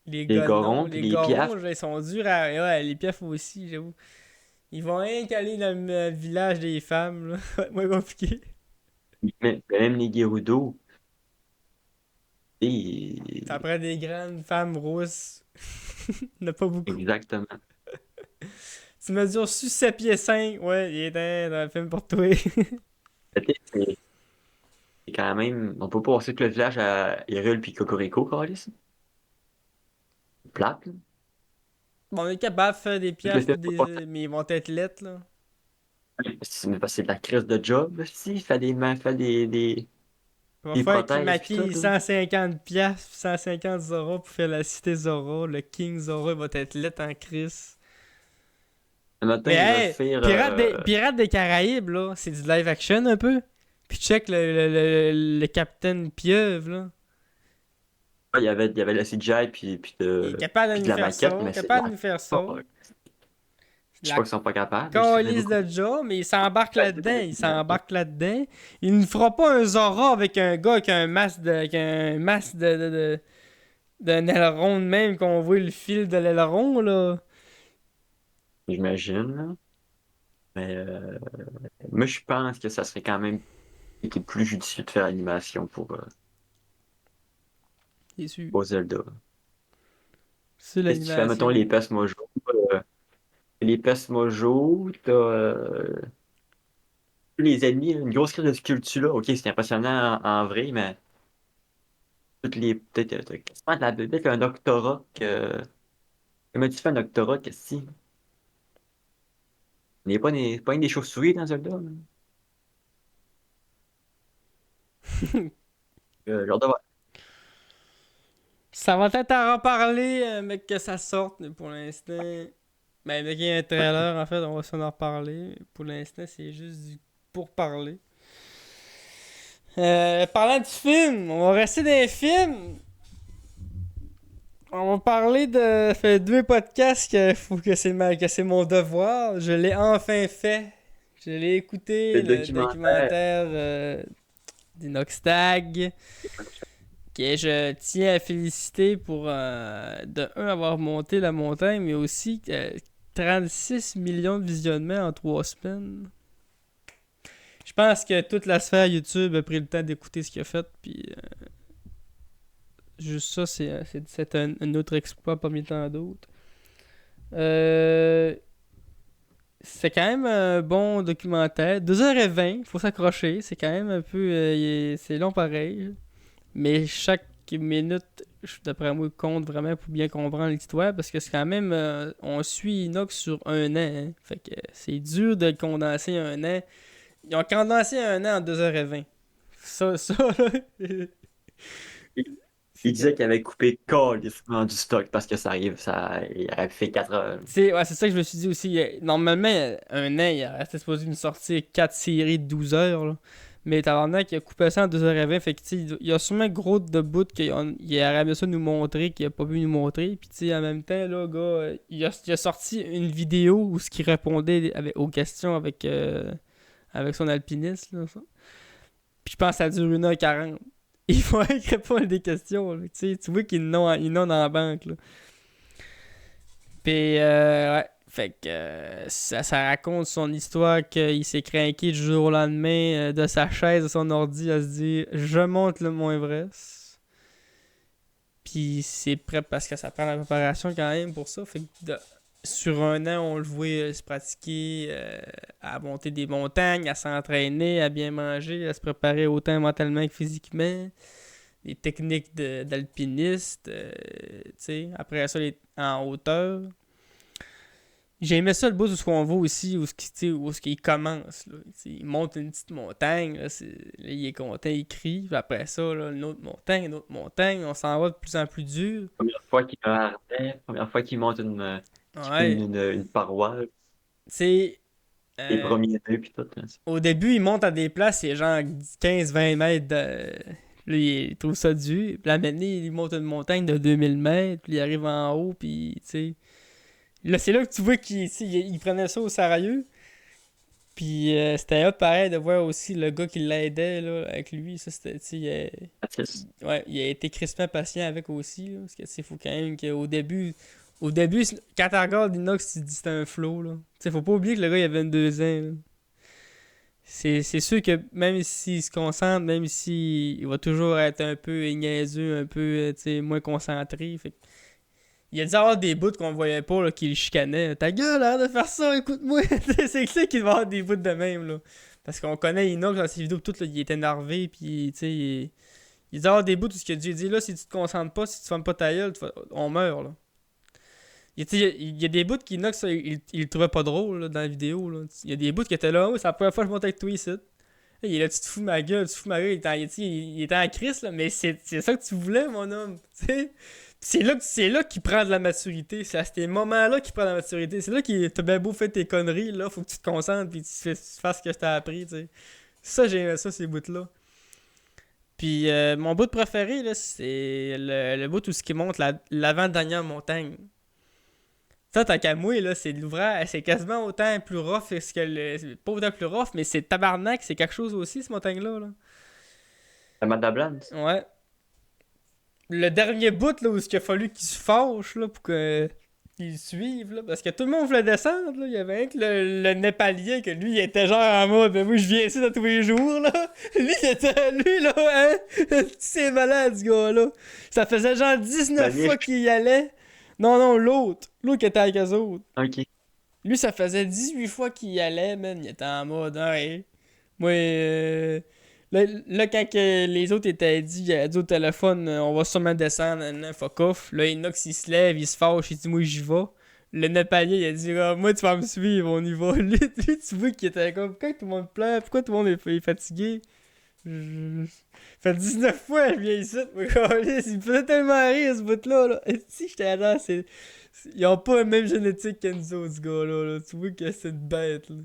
Les gonons, gorons, puis les les gorons, piafs. là, ils sont durs à... Ouais, les piafs aussi, j'avoue. Ils vont rien qu'aller dans le village des femmes, là. Ça va être moins compliqué. Mais même les Gerudo, et... Ça prend des grandes femmes rousses. Il n'y en a pas beaucoup. exactement. Tu mesures sur 7 pieds 5. Ouais, il est dans le film pour toi. C'est c'est quand même. On peut pas penser que le village à Hyrule puis Cocorico, Calis. Plate, là. Bon, on est capable de faire des Tout le pièces, film, pis faut pas mais ils vont être lettres, là. mais parce que c'est de la crise de job, là, si, il fait des mains, fait Il va des falloir qu'ils prothèses puis tout, maquillent là. 150 pièces, 150 Zora pour faire la cité Zora. Le King Zora il va être lettre en crise. Le matin, Mais ils veulent hey, faire. Pirates des Caraïbes, là, c'est du live action un peu. Puis check le Capitaine Pieuvre, là. Il y avait la CGI Il est capable de puis de nous la faire ça, maquette, mais c'est capable la de nous faire ça. Je sais La pas qu'ils sont pas capables, mais je dirais calice beaucoup. de job, mais il s'embarque Ouais, c'est là-dedans. vrai, Il c'est vrai. s'embarque là-dedans. Il ne fera pas un Zora avec un gars avec un masque d'un aileron de même qu'on voit le fil de l'aileron, là. J'imagine, là. Mais moi, je pense que ça serait quand même été plus judicieux de faire l'animation C'est sûr. pour Zelda. C'est Si tu fais, mettons, l'animation. les PES Mojo, les PES Mojo, t'as les ennemis, une grosse crise de sculpture là. Ok, c'est impressionnant en vrai, mais toutes les. Peut-être t'as quasiment de la bébête, un doctorat que. Comment tu fais un doctorat que si? Il n'y a pas une des chauves-souris dans Zelda, là. Genre de. Ça va être à reparler, mais que ça sorte mais pour l'instant. Ben, dès qu'il y a un trailer, en fait, on va s'en en reparler. Pour l'instant, c'est juste du pour parler. Parlant du film, on va rester dans les films. On va parler de. Ça fait 2 podcasts que faut que c'est mon devoir. Je l'ai enfin fait. Je l'ai écouté, Le le documentaire. documentaire d'Inoxtag. Que je tiens à féliciter pour de un avoir monté la montagne, mais aussi 36 millions de visionnements en 3 semaines. Je pense que toute la sphère YouTube a pris le temps d'écouter ce qu'il a fait, puis juste ça, c'est un autre exploit parmi tant d'autres. Euh, c'est quand même un bon documentaire. 2h20, faut s'accrocher. C'est quand même un peu. C'est long pareil. Mais chaque minute, d'après moi, compte vraiment pour bien comprendre l'histoire. Parce que c'est quand même. On suit Inox sur un an. Hein. Fait que c'est dur de le condenser un an. Ils ont condensé un an en 2h20. Ça là. Il C'est disait qu'il avait coupé carrément du stock parce que ça arrive, ça, il avait fait 4 heures. Ouais, c'est ça que je me suis dit aussi. Normalement, un an, il restait supposé nous sortir 4 séries de 12 heures. Là. Mais tabarnak, il a coupé ça en 2h20. Fait que, tu sais, il y a sûrement gros de bouts qu'il aurait aimé ça nous montrer, qu'il a pas pu nous montrer. Puis, tu sais, en même temps, là, gars, il a sorti une vidéo où ce qui répondait aux questions avec son alpiniste. Là, ça. Puis, je pense que ça dure 1h40. Il faut qu'il répondre à des questions. Là. Tu vois qu'ils n'ont dans la banque. Là. Puis, ouais. Fait que ça raconte son histoire qu'il s'est craqué du jour au lendemain de sa chaise, de son ordi, à se dire je monte le Mont Everest. Puis c'est prêt parce que ça prend la préparation quand même pour ça. Fait que sur un an, on le voit se pratiquer à monter des montagnes, à s'entraîner, à bien manger, à se préparer autant mentalement que physiquement. Les techniques d'alpiniste, tu sais. Après ça, en hauteur. J'ai aimé ça le bout où on voit aussi, où ce qu'il commence. Là. Il monte une petite montagne, là, il est content, il crie. Puis après ça, là, une autre montagne, on s'en va de plus en plus dur. Première fois qu'il me hardait, première fois qu'il monte Ouais, une paroi, c'est. les euh, premiers deux, puis tout, hein. au début, il monte à des places, c'est genre 15-20 mètres. Là, il trouve ça dur. Puis là, maintenant, il monte une montagne de 2000 mètres, puis il arrive en haut, puis tu sais. Là, c'est là que tu vois qu'il prenait ça au sérieux. Puis c'était hot pareil de voir aussi le gars qui l'aidait là, avec lui. Ça, c'était, tu sais, ouais, il a été crispement patient avec aussi. Là, parce que c'est faut quand même qu'au début, quand tu regardes Inox, tu te dis que c'était un flow. Là. Tu sais, faut pas oublier que le gars il avait 22 ans. Là. C'est sûr que même s'il se concentre, même s'il va toujours être un peu niaiseux, un peu tu sais, moins concentré. Fait que il y a dû avoir des bouts qu'on voyait pas là, qui le chicanaient. Ta gueule, arrête de faire ça, écoute-moi. C'est clair qu'il va y avoir des bouts de même. Là. Parce qu'on connaît Inox dans ses vidéos, tout, là, il est énervé. Puis, tu sais, il doit y avoir des bouts où il a dû dire là, si tu te concentres pas, si tu fermes pas ta gueule, on meurt. Là. Il y a des bouts qu'Inox, il le trouvait pas drôle là, dans la vidéo. Là. Il y a des bouts qui étaient là, oh, c'est la première fois que je monte avec toi ici. Il est là, tu te fous de ma gueule, tu te fous de ma gueule. Il était en crise, là, mais c'est ça que tu voulais, mon homme. Tu sais. C'est là qu'il prend de la maturité. C'est à ces moments-là qu'il prend de la maturité. C'est là qu'il t'a bien beau faire tes conneries. Là, faut que tu te concentres et tu fasses ce que je t'ai appris. T'sais. Ça, j'aimais ça, ces bouts-là. Puis mon bout préféré, là, c'est le bout où ce qui monte l'avant-dernière montagne. Ça, tant qu'à moi, là, c'est de l'ouvrage. C'est quasiment autant plus rough que le. C'est pas autant plus rough, mais c'est tabarnak, c'est quelque chose aussi, cette montagne-là. Là. La Madame Ouais. Le dernier bout, là, où il a fallu qu'il se fâche, là, pour que. Qu'ils suivent, là, parce que tout le monde voulait descendre, là. Il y avait un que le Népalien, que lui, il était genre en mode, ben moi, je viens ici tous les jours, là. Lui, là, hein, c'est malade, ce gars-là. Ça faisait genre 19 Maniche. fois qu'il y allait. Non, l'autre. L'autre qui était avec eux autres. Ok. Lui, ça faisait 18 fois qu'il y allait, man. Il était en mode, hey. Moi, quand les autres étaient dit, il a dit au téléphone, on va sûrement descendre, fuck off. Là, Inox, il se lève, il se fâche, il dit, moi, j'y vais. Le Népalien, il a dit, ah, moi, tu vas me suivre, on y va. Lui, tu vois qu'il était comme, pourquoi tout le monde pleure, pourquoi tout le monde est fatigué? Ça fait 19 fois, je viens ici, moi, il me faisait tellement rire, ce bout-là, là. Et si j'étais là, ils ont pas la même génétique que nous autres, ce gars-là, là. Tu vois que c'est une bête, là.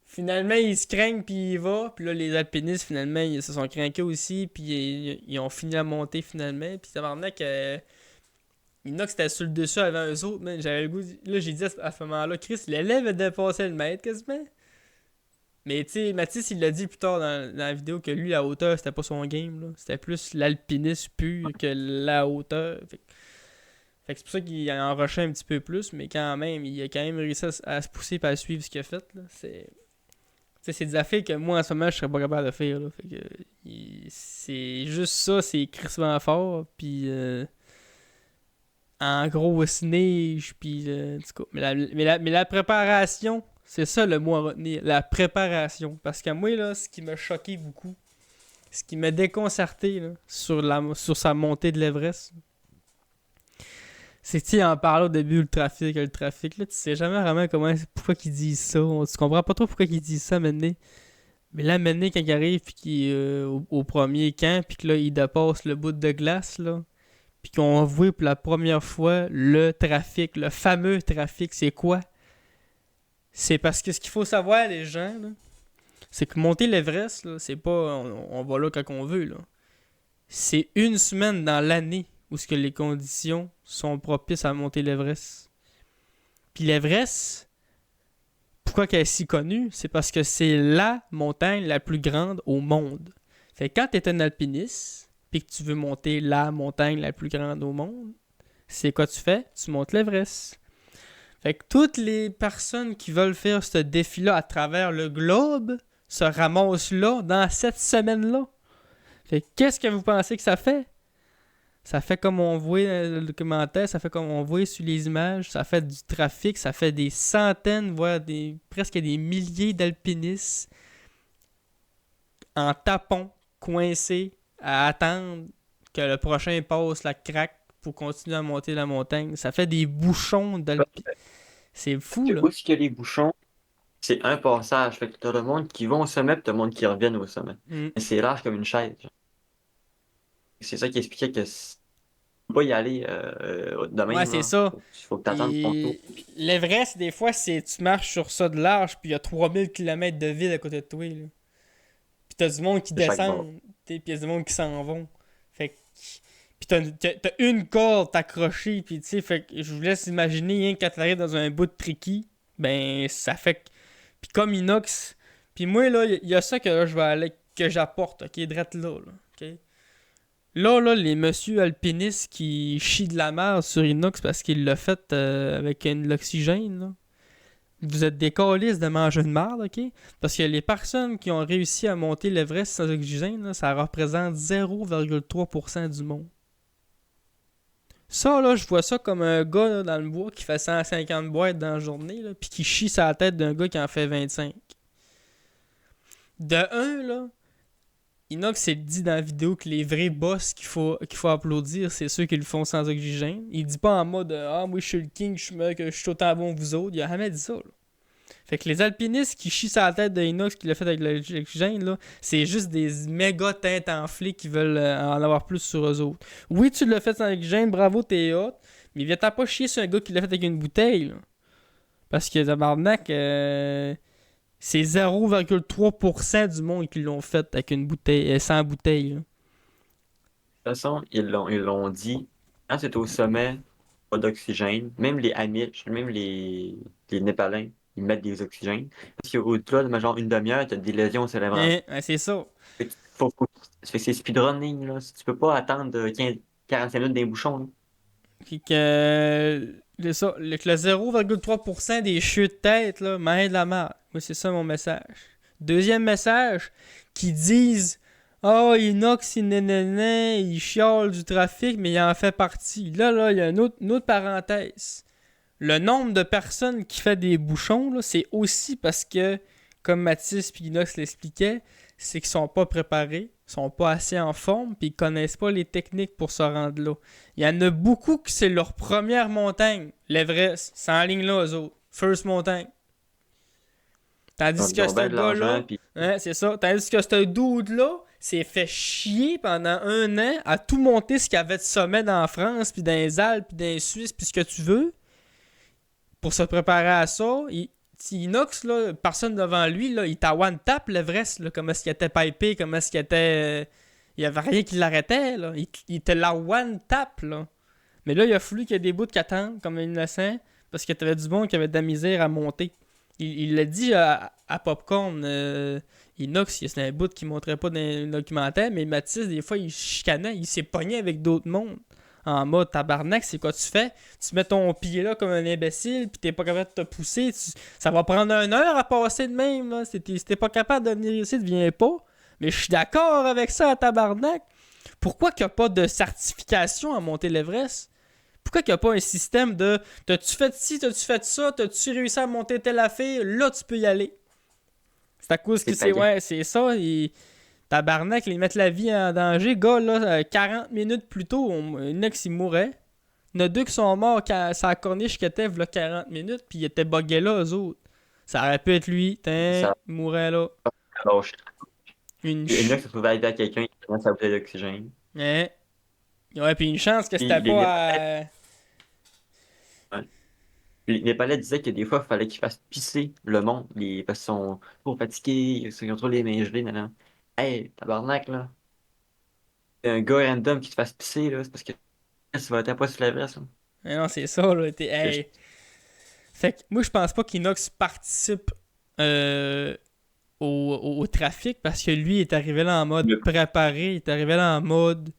Finalement, ils se craignent, puis il va. Puis là, les alpinistes, finalement, ils se sont craqués aussi, puis ils ont fini à monter, finalement. Puis ça m'a que Inox était sur le dessus avant eux autres, man. J'avais le goût. Là, j'ai dit à ce moment-là, Chris, l'élève a dépassé le maître quasiment. Mais tu sais, Mathis, il l'a dit plus tard dans la vidéo que lui, la hauteur, c'était pas son game, là. C'était plus l'alpinisme pur que la hauteur. Fait que c'est pour ça qu'il en rushait un petit peu plus, mais quand même, il a quand même réussi à se pousser et à suivre ce qu'il a fait, là. C'est des affaires que moi, en ce moment, je serais pas capable de faire, là. Fait que c'est juste ça, c'est crissement fort, puis en gros, neige, puis en tout cas, mais la préparation, c'est ça le mot à retenir, la préparation. Parce que moi, là, ce qui m'a choqué beaucoup, ce qui m'a déconcerté là, sur sa montée de l'Everest, c'est que tu en parlais au début le trafic, là, tu sais jamais vraiment pourquoi ils disent ça. Tu comprends pas trop pourquoi ils disent ça maintenant. Mais là, maintenant, quand il arrive, puis qu'il au premier camp, puis que là, il dépasse le bout de glace, là, puis qu'on voit pour la première fois le trafic, le fameux trafic, c'est quoi? C'est parce que ce qu'il faut savoir, les gens, là, c'est que monter l'Everest, là, c'est pas on va là quand on veut, là. C'est une semaine dans l'année où ce que les conditions sont propices à monter l'Everest. Puis l'Everest, pourquoi qu'elle est si connue? C'est parce que c'est la montagne la plus grande au monde. Fait que quand tu es un alpiniste, puis que tu veux monter la montagne la plus grande au monde, c'est quoi tu fais? Tu montes l'Everest. Fait que toutes les personnes qui veulent faire ce défi-là à travers le globe se ramassent là, dans cette semaine-là. Fait que qu'est-ce que vous pensez que ça fait? Ça fait comme on voit dans le documentaire, ça fait comme on voit sur les images, ça fait du trafic, ça fait des centaines, voire presque des milliers d'alpinistes en tapon, coincés, à attendre que le prochain passe la craque pour continuer à monter la montagne. Ça fait des bouchons d'alpinistes. C'est fou, là. Où est-ce que les bouchons, c'est un passage. Fait que t'as le monde qui va au sommet, puis t'as le monde qui revient au sommet. Mm. Mais c'est large comme une chaise. C'est ça qui expliquait que tu peux pas y aller demain. Ouais, c'est ça. Faut que t'attendes ton tour. Puis l'Everest, des fois, c'est tu marches sur ça de large, puis il y a 3000 km de vide à côté de toi, là. Puis t'as du monde qui De chaque bord. descend, puis y a du monde qui s'en vont. Fait que... Puis t'as une corde accrochée, puis tu sais, fait que je vous laisse imaginer, hein, quand t'arrives dans un bout de tricky, ben ça fait que... Puis comme Inox, puis moi, là, il y a ça que là, je vais aller, que j'apporte, ok, drette là, ok? Là, les messieurs alpinistes qui chient de la merde sur Inox parce qu'il l'a fait avec de l'oxygène, là. Vous êtes des câlisses de manger de merde, ok? Parce que les personnes qui ont réussi à monter l'Everest sans oxygène, là, ça représente 0,3% du monde. Ça, là, je vois ça comme un gars là, dans le bois qui fait 150 boîtes dans la journée, là, puis qui chie sa tête d'un gars qui en fait 25. De un, là, Inox s'est dit dans la vidéo que les vrais boss qu'il faut applaudir, c'est ceux qui le font sans oxygène. Il dit pas en mode ah, moi je suis le king, je suis autant bon que vous autres. Il a jamais dit ça, là. Fait que les alpinistes qui chient sur la tête de Inox qui l'a fait avec l'oxygène, là, c'est juste des méga têtes enflées qui veulent en avoir plus sur eux autres. Oui, tu l'as fait sans oxygène, bravo, t'es hot, mais viens t'en pas chier sur un gars qui l'a fait avec une bouteille, là. Parce que tabarnak, c'est 0,3% du monde qui l'ont fait avec une bouteille, sans bouteille, là. De toute façon, ils l'ont dit. Quand c'est au sommet, pas d'oxygène. Même les Amish, même les Népalais, ils mettent des oxygènes. Parce qu'au-delà de genre une demi-heure, t'as des lésions cérébrales. Ouais, c'est ça. Ça fait que c'est speedrunning, là. Tu peux pas attendre 45 minutes d'un bouchon, là. Puis que le 0,3% des chutes de tête, là, m'aide la merde. Moi, c'est ça mon message. Deuxième message, qui disent ah, Inox, il chiale du trafic, mais il en fait partie. Là, il y a une autre parenthèse. Le nombre de personnes qui fait des bouchons, là, c'est aussi parce que, comme Mathis et Inox l'expliquaient, c'est qu'ils sont pas préparés, sont pas assez en forme, puis ils connaissent pas les techniques pour se rendre là. Il y en a beaucoup qui c'est leur première montagne, l'Everest. C'est en ligne là, eux autres. First montagne. Tandis Ils que ont bien ce de l'argent, gars-là, puis hein, c'est ça. Tandis que ce dude-là s'est fait chier pendant 1 an à tout monter ce qu'il y avait de sommet dans la France, puis dans les Alpes, puis dans les Suisses, puis ce que tu veux. Pour se préparer à ça, Inox, là, personne devant lui, là, il t'a one-tap l'Everest, là, comment est-ce qu'il était pipé, comment est-ce qu'il était... il y avait rien qui l'arrêtait, là. Il était la one-tap, là. Mais là, il a fallu qu'il y ait des bouts de qu'attendre, comme un innocent, parce qu'il y avait du bon qui avait de la misère à monter. Il l'a dit à Popcorn, Inox, c'est un bout qu'il montrait pas dans le documentaire, mais Mathis, des fois, il chicanait, il s'est pogné avec d'autres mondes. En mode tabarnak, c'est quoi tu fais? Tu mets ton pied là comme un imbécile, puis t'es pas capable de te pousser. Ça va prendre 1 heure à passer de même. Là. Si t'es pas capable de venir ici, viens pas. Mais je suis d'accord avec ça, tabarnak. Pourquoi qu'il n'y a pas de certification à monter l'Everest? Pourquoi qu'il n'y a pas un système de t'as-tu fait ci, t'as-tu fait ça, t'as-tu réussi à monter telle affaire? Là, tu peux y aller. C'est à cause que c'est c'est payant. ouais, c'est ça. Tabarnak, ils mettent la vie en danger. Gars, là, 40 minutes plus tôt, un ex, il mourait. Il y en a deux qui sont morts quand ça a corniche qui était là 40 minutes, puis ils étaient buggés là, eux autres. Ça aurait pu être lui, Ça il mourait là. lâche. Une Puis une fois que ch... ça pouvait aider à quelqu'un qui commence à bouteille d'oxygène. Hein? Ouais, puis une chance que Puis c'était pas à... Ouais. Puis les Népalais disaient que des fois, il fallait qu'ils fassent pisser le monde. Parce qu'ils sont trop fatigués, ils ont trop les mains gelées, maintenant. Hey, tabarnak, là. Un gars random qui te fasse pisser, là, c'est parce que tu vas pas sur la veste, là. Hein, non, c'est ça, là. Que je- Hey. Fait que moi, je pense pas qu'Inox participe euh, au trafic parce que lui, il est arrivé là en mode le- préparé, il est arrivé là en mode...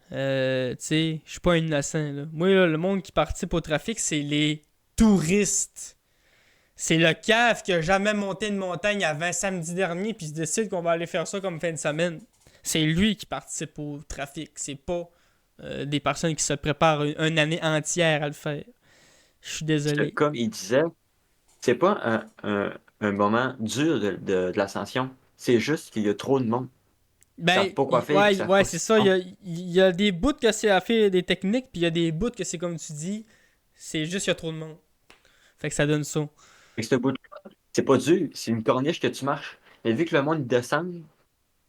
tu sais, je suis pas innocent, là. Moi, là, le monde qui participe au trafic, c'est les touristes. C'est le cave qui a jamais monté une montagne avant samedi dernier puis se décide qu'on va aller faire ça comme fin de semaine. C'est lui qui participe au trafic. C'est pas des personnes qui se préparent une année entière à le faire. Je suis Parce que, désolé. comme il disait, c'est pas un moment dur de l'ascension. C'est juste qu'il y a trop de monde. Ils savent Ben, pas quoi faire, puis ils ouais, savent ouais, pas c'est ce qu'ils ça. font. Il y a des bouts que c'est à faire des techniques, puis il y a des bouts que c'est comme tu dis, c'est juste qu'il y a trop de monde. Fait que ça donne ça. Fait que ce bout, c'est pas dur, c'est une corniche que tu marches. Mais vu que le monde descend,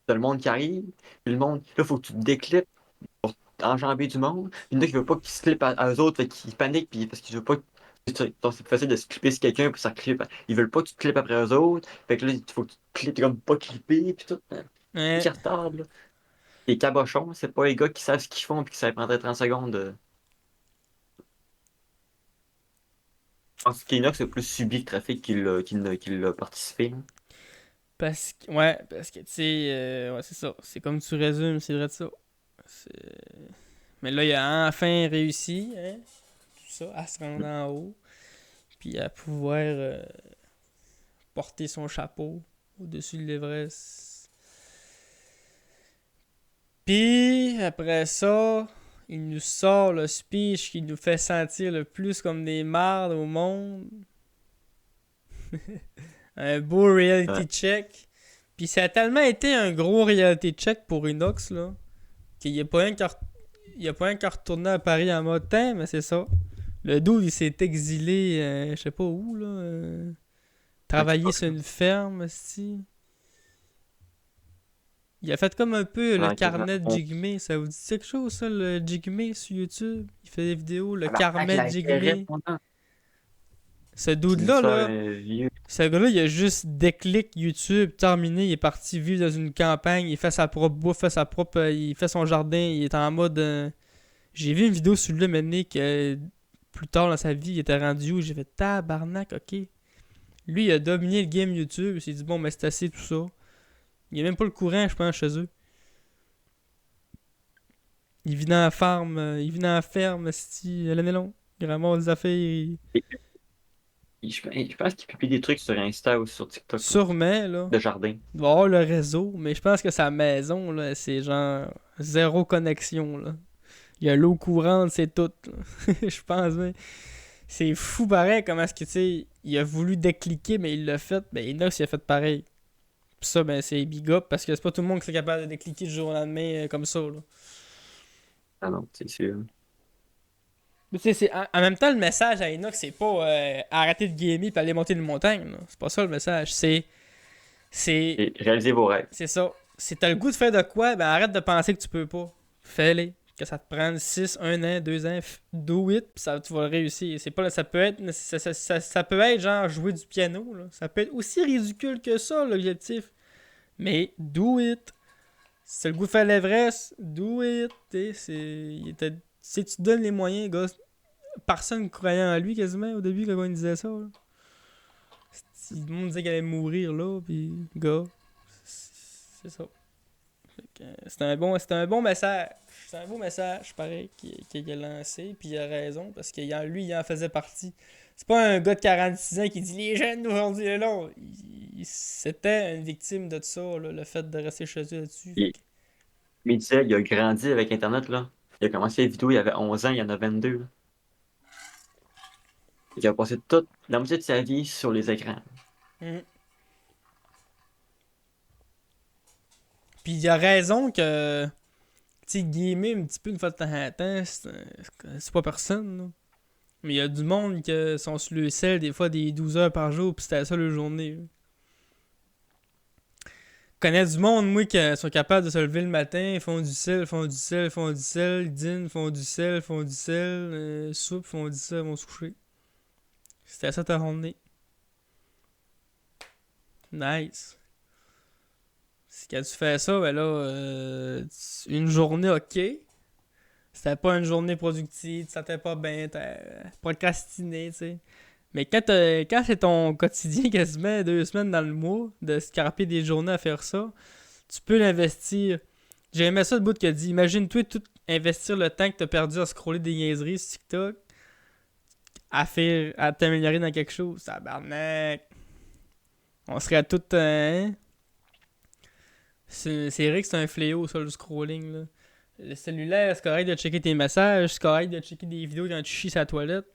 t'as le monde qui arrive, puis le monde, là, faut que tu te déclips pour enjamber du monde. Il y en a qui veulent pas qu'ils se clippent à eux autres, fait qu'ils paniquent, puis parce qu'ils veulent pas donc, c'est plus facile de se clipper sur quelqu'un, puis ça clip. Ils veulent pas que tu te clippes après eux autres. Fait que là, il faut que tu te clippes, t'es comme pas clippé, puis tout. Hein? Qui retarde, là. Les cabochons, c'est pas les gars qui savent ce qu'ils font, puis que ça prendrait 30 secondes. Je pense qu'Inox a plus subi le trafic qu'il a participé, là. Parce que tu sais, ouais, c'est ça. C'est comme tu résumes, c'est vrai de ça. Mais là, il a enfin réussi, hein, tout ça, à se rendre en haut, puis à pouvoir porter son chapeau au-dessus de l'Everest. Puis, après ça, il nous sort le speech qui nous fait sentir le plus comme des mardes au monde. Un beau reality Ouais. check. Puis ça a tellement été un gros reality check pour Inox, là, qu'il n'y a pas rien qu'à retourner à Paris en mode temps, mais c'est ça. Le dude, il s'est exilé, je sais pas où, là. Travailler sur une ferme, si. Il a fait comme un peu le Ouais, carnet de quasiment. Jigme. Ça vous dit quelque chose, ça, le Jigme sur YouTube? Il fait des vidéos, le Tabarnak, carnet il de a été Jigme. répondant. Ce Tu dis dude-là, ça, là, vieux. ce gars-là, il a juste déclic YouTube, terminé, il est parti vivre dans une campagne, il fait sa propre bouffe, il fait son jardin, il est en mode... J'ai vu une vidéo sur lui maintenant que plus tard dans sa vie, il était rendu où? J'ai fait tabarnak, ok. Lui, il a dominé le game YouTube. Il s'est dit, bon, mais c'est assez tout ça. Il n'y a même pas le courant, je pense, chez eux. Il vit dans la farm, il vit dans la ferme, si l'année longue. Il ramasse des affaires. Je pense qu'il publie des trucs sur Insta ou sur TikTok, là, Sûrement, là. de jardin. Il va avoir le réseau, mais je pense que sa maison, là, c'est genre zéro connexion, là. Il y a l'eau courante, c'est tout, là. Je pense, mais c'est fou pareil comment est-ce que, tu sais, il a voulu décliquer, mais il l'a fait. Ben, Inox, il a fait pareil. Pis ça, ben, c'est big up, parce que c'est pas tout le monde qui est capable de décliquer du jour au lendemain comme ça, là. Ah non, c'est sûr. Mais tu sais, en même temps, le message à Inox, c'est pas arrêter de gamer et aller monter une montagne, là. C'est pas ça le message. C'est. Et réalisez vos rêves. C'est ça. Si t'as le goût de faire de quoi, ben arrête de penser que tu peux pas. Fais-les. Que ça te prenne 6, 1 an, 2 ans, do it, pis ça, tu vas le réussir. C'est pas, ça peut être. Ça peut être genre jouer du piano, là. Ça peut être aussi ridicule que ça, l'objectif. Mais do it. Si t'as le goût de faire l'Everest, do it. Si tu te donnes les moyens, gars, personne croyait en lui quasiment au début quand il disait ça. Là. Tout le monde disait qu'il allait mourir là, puis gars, c'est ça. C'est un bon message. C'est un beau message, pareil, qu'il a lancé, puis il a raison, parce que lui, il en faisait partie. C'est pas un gars de 46 ans qui dit les jeunes d'aujourd'hui, là. C'était une victime de ça, là, le fait de rester chez eux là-dessus. Et, mais il disait, il a grandi avec Internet, là. Il a commencé les vidéos, il avait 11 ans, il en a 22, là. Il a passé toute la moitié de sa vie sur les écrans. Mhm. Puis il a raison que, tu sais, gamer un petit peu une fois de temps en temps, c'est pas personne, là. Mais il y a du monde qui sont sur le sel des fois des 12 heures par jour, puis c'était ça leur journée. Là. Je connais du monde, moi, qui sont capables de se lever le matin, ils font du sel, font du sel, font du sel, ils dînent, font du sel, font du sel, soupe, font du sel, vont se coucher. C'était ça ta journée. Nice. Si quand tu fais ça, ben là, une journée, ok. C'était pas une journée productive, tu sentais pas bien, t'as procrastiné, tu sais. Mais quand c'est ton quotidien quasiment 2 semaines dans le mois, de scraper des journées à faire ça, tu peux l'investir. J'ai aimé ça le bout qu'il a dit. Imagine-toi tout investir le temps que t'as perdu à scroller des niaiseries sur TikTok à t'améliorer dans quelque chose. Tabarnak. On serait tout. Hein? C'est vrai que c'est un fléau, ça, le scrolling, là. Le cellulaire, c'est correct de checker tes messages, c'est correct de checker des vidéos quand tu chies sa toilette.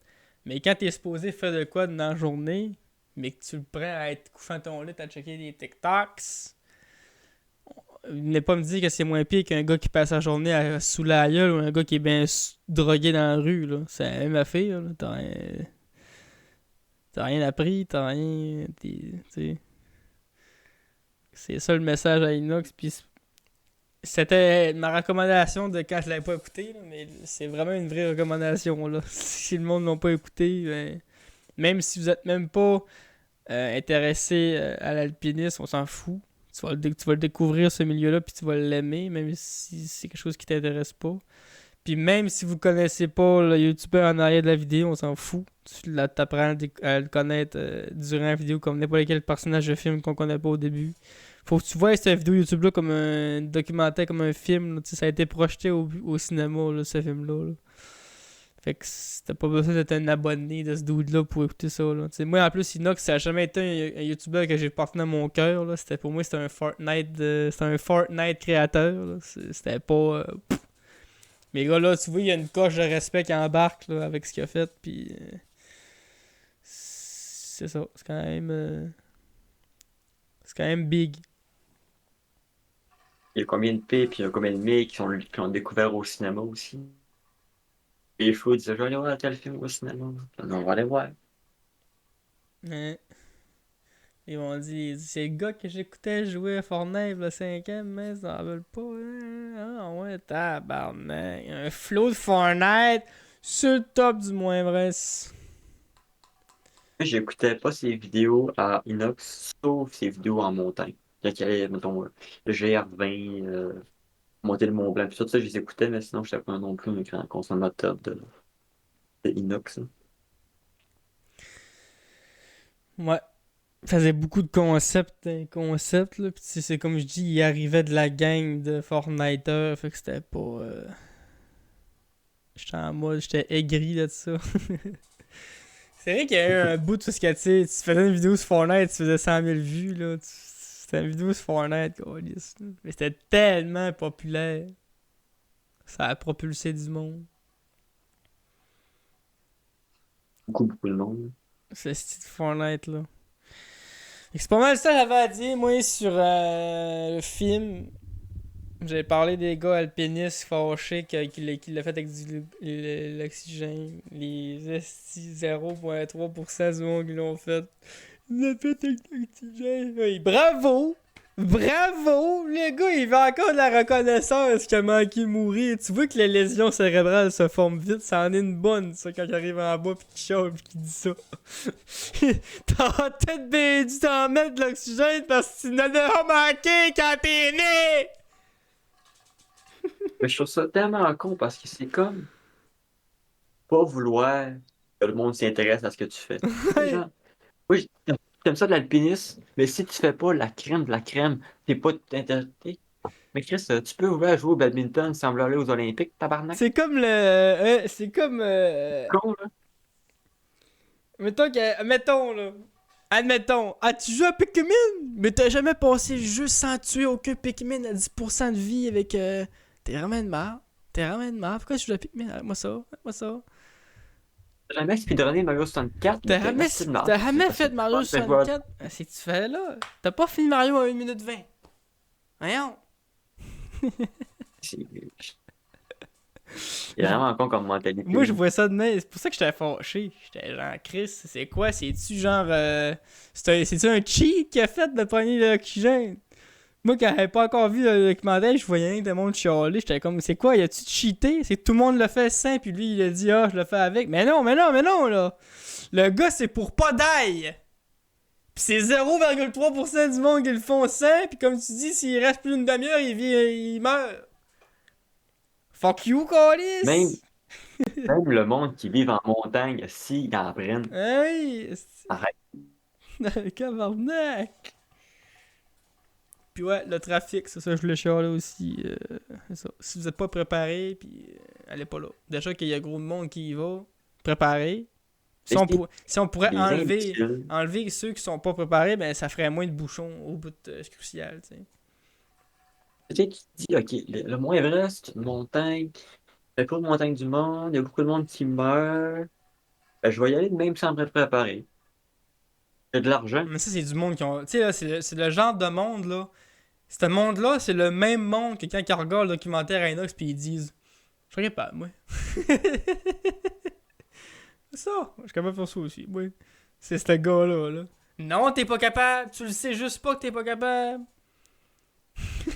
Mais quand t'es supposé faire de quoi dans la journée, mais que tu le prends à être couchant ton lit à checker des TikToks, venez pas me dire que c'est moins pire qu'un gars qui passe sa journée à sous la gueule ou un gars qui est bien drogué dans la rue, là. C'est la même affaire, là. T'as rien appris, t'as rien. T'sais. C'est ça le message à Inox, puis c'était ma recommandation de quand je l'avais pas écouté, là, mais c'est vraiment une vraie recommandation. Là. Si le monde l'a pas écouté, ben, même si vous êtes même pas intéressé à l'alpinisme, on s'en fout. Tu vas le découvrir ce milieu-là, puis tu vas l'aimer, même si c'est quelque chose qui t'intéresse pas. Puis même si vous connaissez pas le youtubeur en arrière de la vidéo, on s'en fout. Tu t'apprends à le connaître durant la vidéo comme n'importe quel personnage de film qu'on connaît pas au début. Faut que tu vois cette vidéo YouTube là comme un documentaire, comme un film. Là, ça a été projeté au cinéma, là, ce film-là. Là. Fait que t'as pas besoin d'être un abonné de ce dude-là pour écouter ça. Là. Moi, en plus, Inox, ça a jamais été un YouTuber que j'ai porté dans mon cœur. Là. Pour moi, c'était un Fortnite créateur. Là. C'était pas... Mais gars, là, tu vois, il y a une coche de respect qui embarque là, avec ce qu'il a fait. Puis... c'est ça. C'est quand même big. Il y a combien de P, puis il y a combien de mecs qui ont découvert au cinéma aussi. Et les fous disaient, je vais aller voir tel film au cinéma. On va aller voir. Hein. Ils m'ont dit, c'est le gars que j'écoutais jouer à Fortnite le 5e, mais ça en veulent pas. Hein? Ah ouais, tabarnak. Un flow de Fortnite sur le top du moins vrai. J'écoutais pas ses vidéos à Inox, sauf ses vidéos en montagne. Quand il y avait, mettons, le GR20, monter le Mont Blanc, puis tout ça, je les écoutais, mais sinon, je n'étais pas non plus un grand consommateur de. C'est inox, hein. Ouais. Il faisait beaucoup de concepts, là. Puis c'est comme je dis, il arrivait de la gang de Fortniteurs, fait que c'était pas... J'étais en mode, j'étais aigri là de ça. C'est vrai qu'il y a eu un bout de tout ce que tu sais, tu faisais une vidéo sur Fortnite, tu faisais 100 000 vues, là. C'était une vidéo sur Fortnite, câlisse, là. Mais c'était tellement populaire. Ça a propulsé du monde. Beaucoup de monde. Ce style Fortnite, là. Fait que c'est pas mal ça que j'avais à dire, moi, sur le film. J'avais parlé des gars alpinistes fâchés qui l'a fait avec l'oxygène. Les esti 0,3% du monde qui l'ont fait. Il l'a fait avec l'oxygène. Oui, bravo! Bravo! Le gars, il veut encore de la reconnaissance qu'il a manqué de mourir. Tu vois que les lésions cérébrales se forment vite. Ça en est une bonne, ça, quand il arrive en bas pis qu'il chante pis qu'il dit ça. T'as peut-être bien dû t'en mettre de l'oxygène parce que tu n'en as manqué quand t'es né! Mais je trouve ça tellement con parce que c'est comme pas vouloir que le monde s'intéresse à ce que tu fais. Tu sais, genre, oui, j'aime ça de l'alpinisme, mais si tu fais pas la crème de la crème, t'es pas intéressé. Mais Chris, tu peux ouvrir à jouer au badminton sans vouloir aller aux Olympiques, tabarnak. C'est comme le. C'est comme. Con, là. Mettons que. Mettons là. Admettons. Ah, tu joues à Pikmin? Mais t'as jamais passé juste sans tuer aucun Pikmin à 10% de vie avec. T'es vraiment de marre. T'es vraiment de marre. Pourquoi tu joues à Pikmin? Arrête-moi ça. Arrête-moi ça. J'ai jamais speedrunné Mario 64, mais T'as jamais, merci de marde. t'as jamais Parce que fait c'est Mario fun, mais je vois- 64? Ah, c'est que tu fais là? T'as pas fini Mario en 1 minute 20. Voyons. c'est c'est vraiment con comme mentalité. Moi, je vois ça de même. C'est pour ça que j'étais fâché. J'étais genre, Chris, c'est quoi? C'est-tu genre. C'est-tu un cheat qu'il a fait de pogner l'oxygène? Moi, quand j'avais pas encore vu le documentaire, je voyais rien que le monde chialer. J'étais comme, c'est quoi? Y a-tu cheaté? C'est que tout le monde le fait sain, puis lui, il a dit, ah, je le fais avec. Mais non, mais non, mais non, là! Le gars, c'est pour pas d'ail! Pis c'est 0,3% du monde qui le font sain, puis comme tu dis, s'il reste plus d'une demi-heure, il meurt. Fuck you, Même, Calis! même le monde qui vit en montagne, s'ils en prennent, Hey! arrête. Cabarnak! Puis ouais, le trafic, c'est ça, je le chialais aussi. C'est ça. Si vous êtes pas préparé, puis allez pas là. Déjà qu'il y a gros de monde qui y va, préparé. Si on pourrait Les imbéciles. enlever ceux qui sont pas préparés, ben ça ferait moins de bouchons au bout de crucial, tu sais. Tu sais, tu te dis, OK, le Mont Everest, c'est une montagne. Il y a pas de montagne du monde. Il y a beaucoup de monde qui meurt. Ben, je vais y aller de même sans me préparer. J'ai de l'argent. Mais ça, c'est du monde qui ont. Tu sais, là, c'est le genre de monde, là. Ce monde-là, c'est le même monde que quand ils regardent le documentaire Inox, puis ils disent, je serais capable, moi. C'est ça, je suis capable de faire ça aussi, oui. C'est ce gars-là, là. Non, t'es pas capable, tu le sais juste pas que t'es pas capable.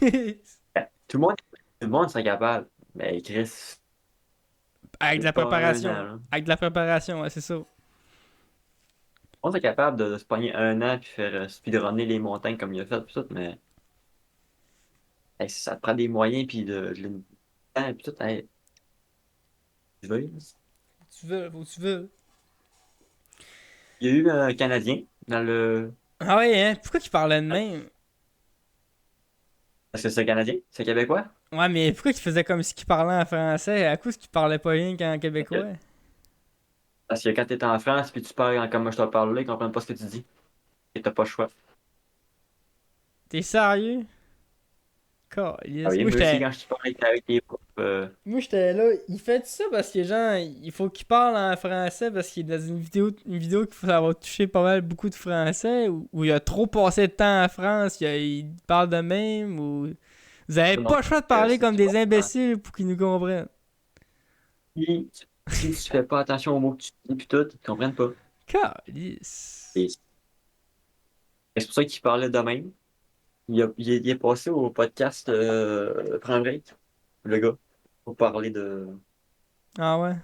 Ben, tout le monde serait capable. Mais Chris, Avec de c'est la pas un préparation. an, là. Avec de la préparation, ouais, c'est ça. On serait capable de se pogner un an puis faire speedrunner les montagnes comme il a fait, pis tout, mais hey, ça te prend des moyens puis de temps, puis tout. Hey, tu veux, là. Tu veux, faut que tu veux. Il y a eu un Canadien dans le. Ah ouais, hein, pourquoi tu parlais de même? Est-ce que c'est un Canadien? C'est un Québécois? Ouais, mais pourquoi tu faisais comme si tu parlais en français? À cause qu'il parlait pas rien qu'en québécois? Parce que quand t'es en France puis tu parles comme moi je t'ai parlé, ils comprennent pas ce que tu dis. Et t'as pas le choix. T'es sérieux? Ah Calisse. oui, moi aussi, quand je parle avec les profs, Moi, j'étais là, il fait ça parce que, genre, il faut qu'il parle en français parce qu'il est dans une vidéo qui ça va toucher pas mal beaucoup de français où il a trop passé de temps en France, il parle de même ou. Vous avez non, pas le choix de parler si comme tu des vas- imbéciles pour qu'ils nous comprennent. si tu fais pas attention aux mots que tu dis puis tout, ils comprennent pas. Calice. Et c'est pour ça qu'il parlait de même. Il est passé au podcast Prends un break, le gars, pour parler de. Ah ouais?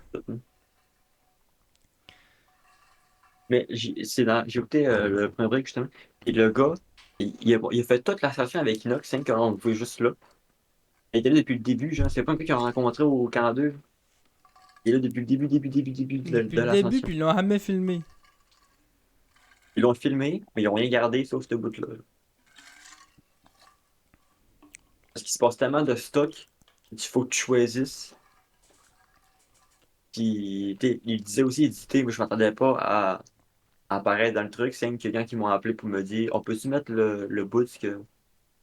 Mais j'ai écouté le Prends un break justement. Et le gars, il a fait toute la session avec Inox, 5 qu'on voit juste là. Il était là depuis le début, genre, c'est pas un gars qu'ils ont rencontré au camp 2. Il est là depuis le début Depuis de le début, l'ascension. puis ils l'ont jamais filmé. Ils l'ont filmé, mais ils n'ont rien gardé sauf ce bout-là. Parce qu'il se passe tellement de stock qu'il faut que tu choisisses. Puis, il disait aussi, il dit, moi, je m'attendais pas à apparaître dans le truc. C'est quelqu'un qui m'a appelé pour me dire, on peut-tu mettre le bout que.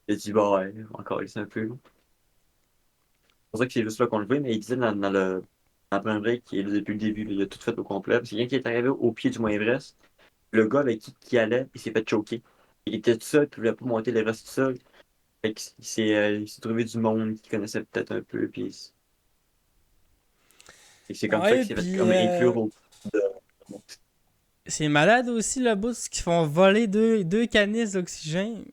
J'ai dit, bah ouais, encore, c'est un peu. C'est pour ça que c'est juste là qu'on le voit, mais il disait dans le premier break, qui est là depuis le début, là, il a tout fait au complet. Parce que quelqu'un qui est arrivé au pied du Mont Everest, le gars avec qui allait, il s'est fait choquer. Il était tout seul, puis il voulait pas monter l'Everest tout seul. Fait il s'est trouvé du monde qu'il connaissait peut-être un peu, puis et c'est comme ça Ouais, qu'il s'est fait puis comme inclure au de... c'est malade aussi le bout qui font voler deux canisses d'oxygène.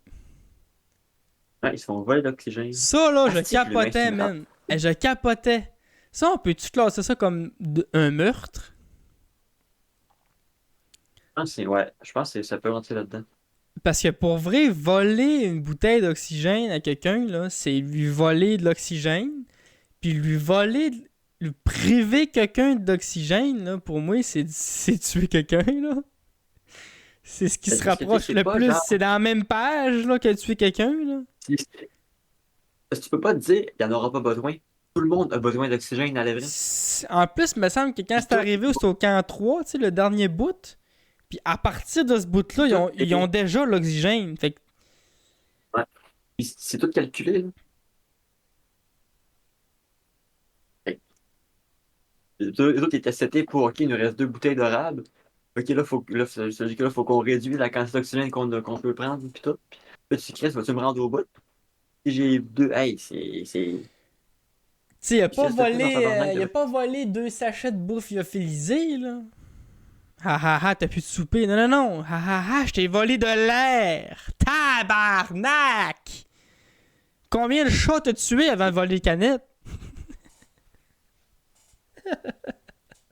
Ouais, ils se font voler l'oxygène. Ça là, je Asti que l'humain, c'est capotais, une rate. man. Je capotais. Ça, on peut-tu classer ça comme un meurtre? Ouais, je pense que ça peut rentrer là-dedans. Parce que pour vrai, voler une bouteille d'oxygène à quelqu'un, là, c'est lui voler de l'oxygène. Puis lui priver quelqu'un d'oxygène, là, pour moi, c'est tuer quelqu'un, là. C'est ce qui se Parce que tu sais, rapproche c'est le pas plus. genre. C'est dans la même page, là, que tuer quelqu'un, là. Parce que tu peux pas te dire, il n'y en aura pas besoin. Tout le monde a besoin d'oxygène à l'Everest. En plus, il me semble que quand Puis c'est arrivé, c'était au camp 3, tu sais, le dernier bout. Puis à partir de ce bout-là, tout, ils ont déjà l'oxygène. Fait que, ouais. Puis c'est tout calculé, là. Fait les autres étaient setés pour, OK, il nous reste 2 bouteilles d'érable. OK, ça dit que là, faut qu'on réduise la quantité d'oxygène qu'on peut prendre, puis tout. Puis là, tu Chris, vas-tu me rendre au bout? Si j'ai deux, hey, tu sais, c'est ce film en tabarnak il a de. pas volé 2 sachets de bouffe lyophilisée, là. Ha ha ha, t'as plus de souper. Non, non, non. Ha ha ha, je t'ai volé de l'air. Tabarnak! Combien de chats t'as tué avant de voler les canettes?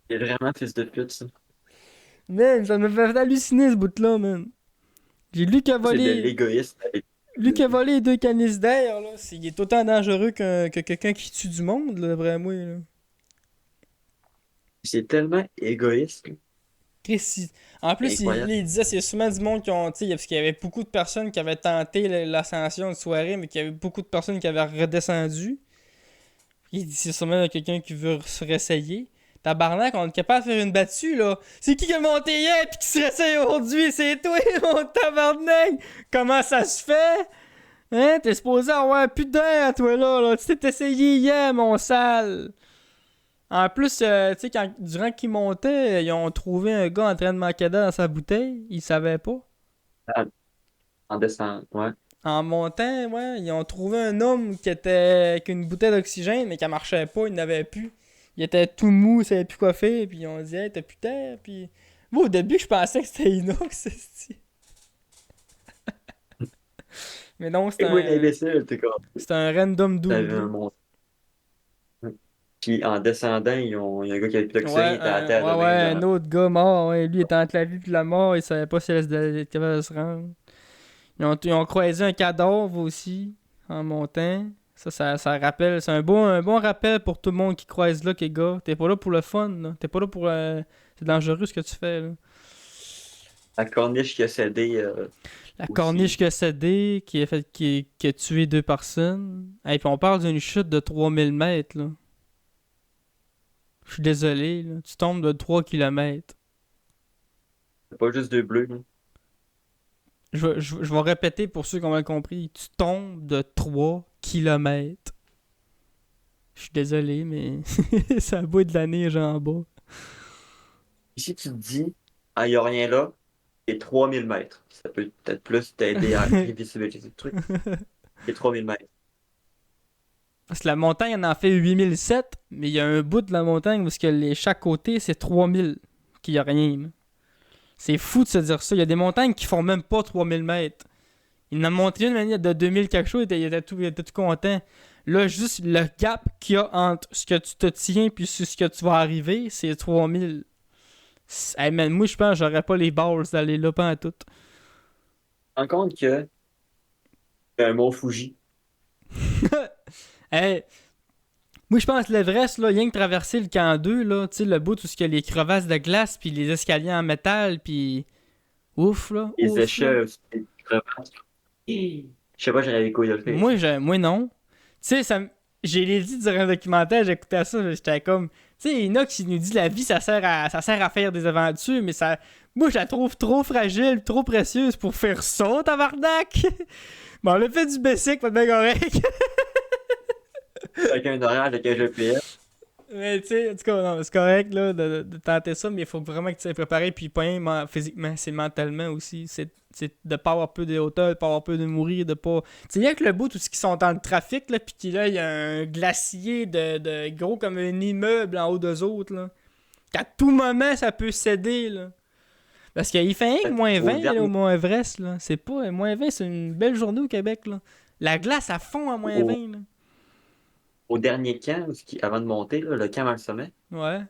C'est vraiment fils de pute, ça. Man, ça me fait halluciner ce bout-là, man. J'ai lu qu'il a C'est de volé. l'égoïsme. Lui qui a volé les 2 canisses d'air, là, il est autant dangereux que quelqu'un qui tue du monde, là, d'après moi. Là. C'est tellement égoïste. Chris, en C'est plus, incroyable. il disait c'est souvent du monde qui ont. Parce qu'il y avait beaucoup de personnes qui avaient tenté l'ascension de soirée, mais qu'il y avait beaucoup de personnes qui avaient redescendu. Il dit c'est sûrement quelqu'un qui veut se réessayer. Tabarnak, on est capable de faire une battue, là. C'est qui a monté hier pis qui se réessaye aujourd'hui? C'est toi, mon tabarnak! Comment ça se fait? Hein? T'es supposé avoir plus d'air, toi, là. Tu t'es essayé hier, mon sale. En plus, tu sais, durant qu'ils montaient, ils ont trouvé un gars en train de manquer d'air dans sa bouteille. Ils savaient pas. Ah, en descendant, ouais. En montant, ouais, ils ont trouvé un homme qui était avec une bouteille d'oxygène, mais qui marchait pas, il n'avait plus. Il était tout mou, il savait plus quoi faire, puis ils ont dit, hey, t'as plus d'air, puis. Moi, au début, je pensais que c'était inox, esti. Mais non, Et oui, l'imbécile, t'es comme. c'était un random T'avais dude, là. un monstre. Puis en descendant, il y a un gars qui avait plus d'oxygène, il était à terre de Ouais, même un genre. autre gars mort, ouais, lui était entre la vie et la mort, il savait pas s'il était capable de se rendre. Ils ont croisé un cadavre aussi, en montant. Ça rappelle, c'est un bon rappel pour tout le monde qui croise là, que gars. T'es pas là pour le fun, là. T'es pas là pour. C'est dangereux ce que tu fais, là. La corniche qui a cédé La aussi. corniche qui a cédé, qui a tué 2 personnes. Et puis on parle d'une chute de 3000 mètres, là. Je suis désolé, là. Tu tombes de 3 kilomètres. C'est pas juste deux bleus, là. Je vais répéter pour ceux qui ont mal compris. Tu tombes de 3 kilomètres. Je suis désolé, mais ça a beau de la neige en bas. Et si tu te dis, ah, il n'y a rien là, c'est 3000 mètres. Ça peut peut-être plus t'aider à prévisualiser le truc. C'est 3000 mètres. Parce que la montagne, elle en fait 8007, mais il y a un bout de la montagne où chaque côté, c'est 3000, qu'il n'y a rien. Là. C'est fou de se dire ça. Il y a des montagnes qui font même pas 3000 mètres. Il en a monté une de 2000 quelque chose, il était tout content. Là, juste le gap qu'il y a entre ce que tu te tiens puis ce que tu vas arriver, c'est 3000. Hey man, moi, je pense que j'aurais pas les balls d'aller là, pas à tout. Rends compte que un mont Fuji. Hey, Moi, je pense que l'Everest, là, rien que traverser le camp 2, là, tu sais, le bout où il y a les crevasses de glace, puis les escaliers en métal, puis ouf, là, Les ouf, là. échelles, les crevasses. Je sais pas, j'aurais les couilles de le faire, ça. Moi non. Tu sais, j'ai les dit durant le documentaire, j'écoutais ça, j'étais comme. Tu sais, Inox, il nous dit la vie, ça sert à faire des aventures, mais ça. Moi, je la trouve trop fragile, trop précieuse pour faire ça, tabarnak! Bon, on a fait du basic, pas de bien correct. Avec un orage, avec un GPS. Mais tu sais, en tout cas, non, c'est correct là, de tenter ça, mais il faut vraiment que tu sois préparé, puis pas rien physiquement, c'est mentalement aussi. C'est de pas avoir peu de hauteur, de pas avoir peur de mourir, de pas. Tu sais, rien que le bout, tout ce qui sont dans le trafic, là, puis là, il y a un glacier de gros comme un immeuble en haut d'eux autres, là. Qu'à tout moment, ça peut céder, là. Parce qu'il fait rien que moins Au 20 là, au dernier, Mont Everest, là. C'est pas. Moins 20, c'est une belle journée au Québec, là. La glace, à fond à moins au, 20, là. au dernier camp, avant de monter, là, le camp avant le sommet, Ouais.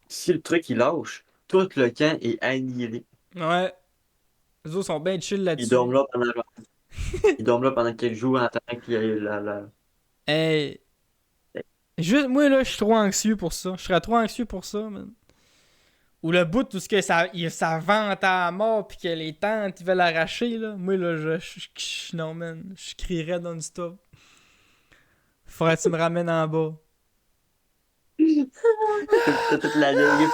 si le truc il lâche, tout le camp est annihilé. Ouais. Les autres sont bien chill Ils là-dessus. dorment là pendant, ils dorment là pendant quelques jours en attendant qu'il y ait Hey, juste, moi là, je suis trop anxieux pour ça. Je serais trop anxieux pour ça, man. Ou le bout, tout ce que ça vente à mort, puis que les tentes, ils veulent l'arracher, là. Moi, là, non, man. Je crierais non-stop. Faudrait que tu me ramènes en bas. T'as toute la ligne,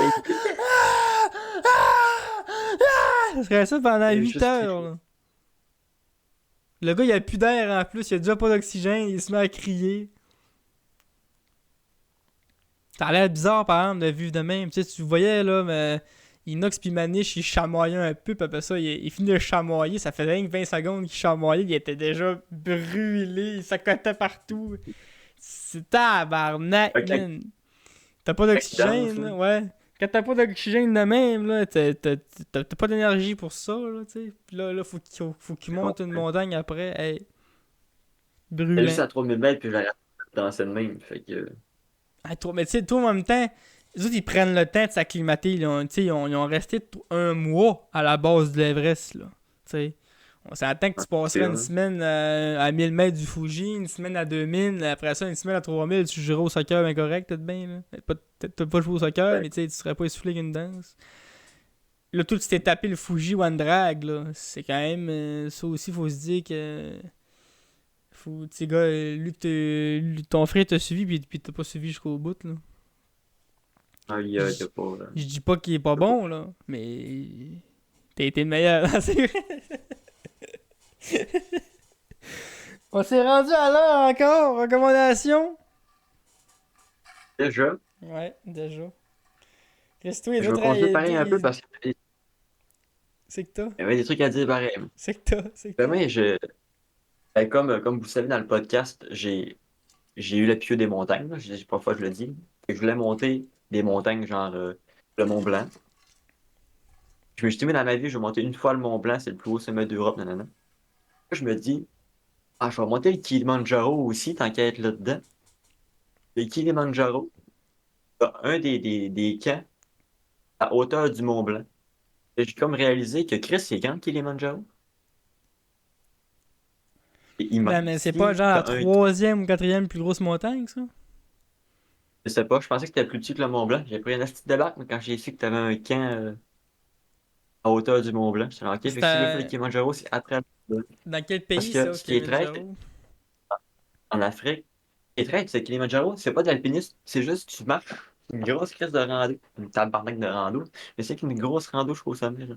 Ça serait ça pendant puis 8 juste heures, crier. là. Le gars, il a plus d'air en plus. Il a déjà pas d'oxygène. Il se met à crier. Ça a l'air bizarre, par exemple, de vivre de même. Tu sais, tu voyais, là, mais Inox puis Maniche, il chamoyait un peu, puis après ça, il finit de chamoyer. Ça faisait rien que 20 secondes qu'il chamoyait, il était déjà brûlé, il s'accotait partout. C'est tabarnak, Fait que man. T'as pas quand il danse, d'oxygène, là, là, ouais. Quand t'as pas d'oxygène de même, là, t'as pas d'énergie pour ça, là, tu sais. Puis là, faut qu'il c'est bon. monte une montagne après, hey, C'est juste brûlant. à 3000 mètres, puis je la danser de même. Fait que, Ah, mais tu sais, toi, en même temps, les autres, ils prennent le temps de s'acclimater. Tu sais, ils ont resté un mois à la base de l'Everest, là. Tu sais, on s'attend que tu c'est passerais une vrai. semaine à 1000 mètres du Fuji, une semaine à 2000, après ça, une semaine à 3000, tu jouerais au soccer bien correct, peut-être bien, là. Peut-être pas joué au soccer, Ouais. mais tu sais, tu serais pas essoufflé qu'une danse. Là, tout, tu t'es tapé le Fuji One Drag, là. C'est quand même. Ça aussi, faut se dire que. Faut, tu sais, gars, ton frère t'a suivi, puis t'as pas suivi jusqu'au bout, là. Ah, il y a pas. Je dis pas qu'il est pas bon, là, mais t'as été le meilleur. C'est vrai. On s'est rendu à l'heure encore. Recommandation? Déjà, Ouais, déjà. Reste-toi les je vais autres continuer pareil un peu à... parce qu'il C'est que t'as. y avait des trucs à dire pareil. C'est que t'as. C'est que t'as. Demain, comme vous le savez dans le podcast, j'ai eu la piqûre des montagnes. Là. Parfois, je le dis. Et je voulais monter des montagnes, genre le Mont Blanc. Je me suis dit, mais dans ma vie, je vais monter une fois le Mont Blanc, c'est le plus haut sommet d'Europe, nanana. Là, je me dis, ah, je vais monter le Kilimanjaro aussi, tant qu'à être là-dedans. Le Kilimanjaro, c'est un des camps à hauteur du Mont Blanc. Et j'ai comme réalisé que Chris, c'est grand le Kilimanjaro. C'est Ben, mais immense. c'est pas genre la T'as un, troisième ou quatrième plus grosse montagne, ça? je sais pas, je pensais que c'était plus petit que le Mont Blanc. J'ai pris un petit débarque, mais quand j'ai su que t'avais un camp à hauteur du Mont Blanc, j'étais là, ok, fait C'est que si le Kilimanjaro, c'est après le Mont Blanc. dans quel Parce pays, que ça, au ce qui est traître Kilimanjaro? en Afrique, ce qui est traître, c'est que Kilimanjaro, c'est pas de l'alpinisme, c'est juste tu marches une grosse crise de rando, une tabarnak de rando, mais c'est qu'une grosse rando jusqu'au sommet, là.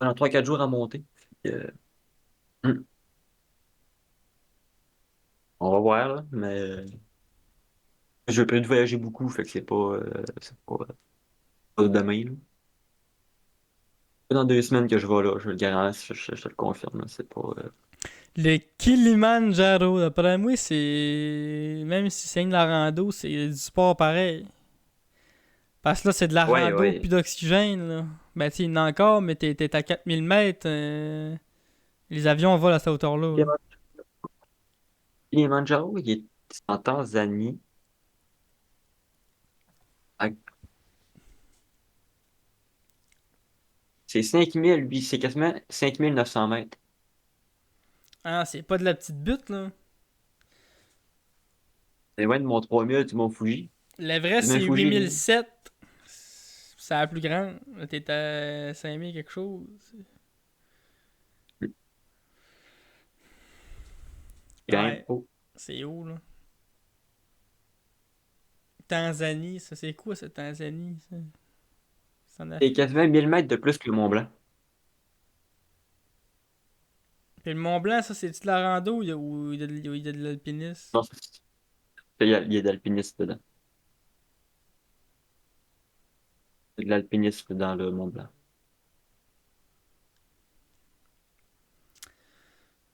Pendant 3 4 jours à monter. Fait que, hum, on va voir, là, mais je prévu de voyager beaucoup, fait que c'est pas demain, là. Dans 2 semaines que je vais là, je le garantis, je te le confirme, là, c'est pas. Le Kilimanjaro, d'après moi, c'est. Même si c'est une de la rando, c'est du sport pareil. Parce que là, c'est de la Ouais, rando ouais. puis d'oxygène, là. Ben, tu sais, il y en a encore, mais t'es à 4000 mètres. Les avions volent à cette hauteur-là, là. Kilimanjaro, il est en Tanzanie. à- C'est 5000, lui, c'est quasiment 5900 mètres. Ah, c'est pas de la petite butte, là. C'est loin de mon 3000 du Mont Fuji. L'Everest, Du Mont c'est Fuji, lui. 8007. C'est la plus grande. Là, t'es à 5000 quelque chose. Quand même Ouais, haut. c'est haut, là. Tanzanie, ça, c'est quoi, ça, Tanzanie, ça? C'est en C'est Afrique. quasiment 1000 mètres de plus que le Mont Blanc. Puis le Mont Blanc, ça, c'est-tu de la rando ou il y a de l'alpinisme? Non, il y a de l'alpinisme dedans. Il y a de l'alpinisme dans le Mont Blanc.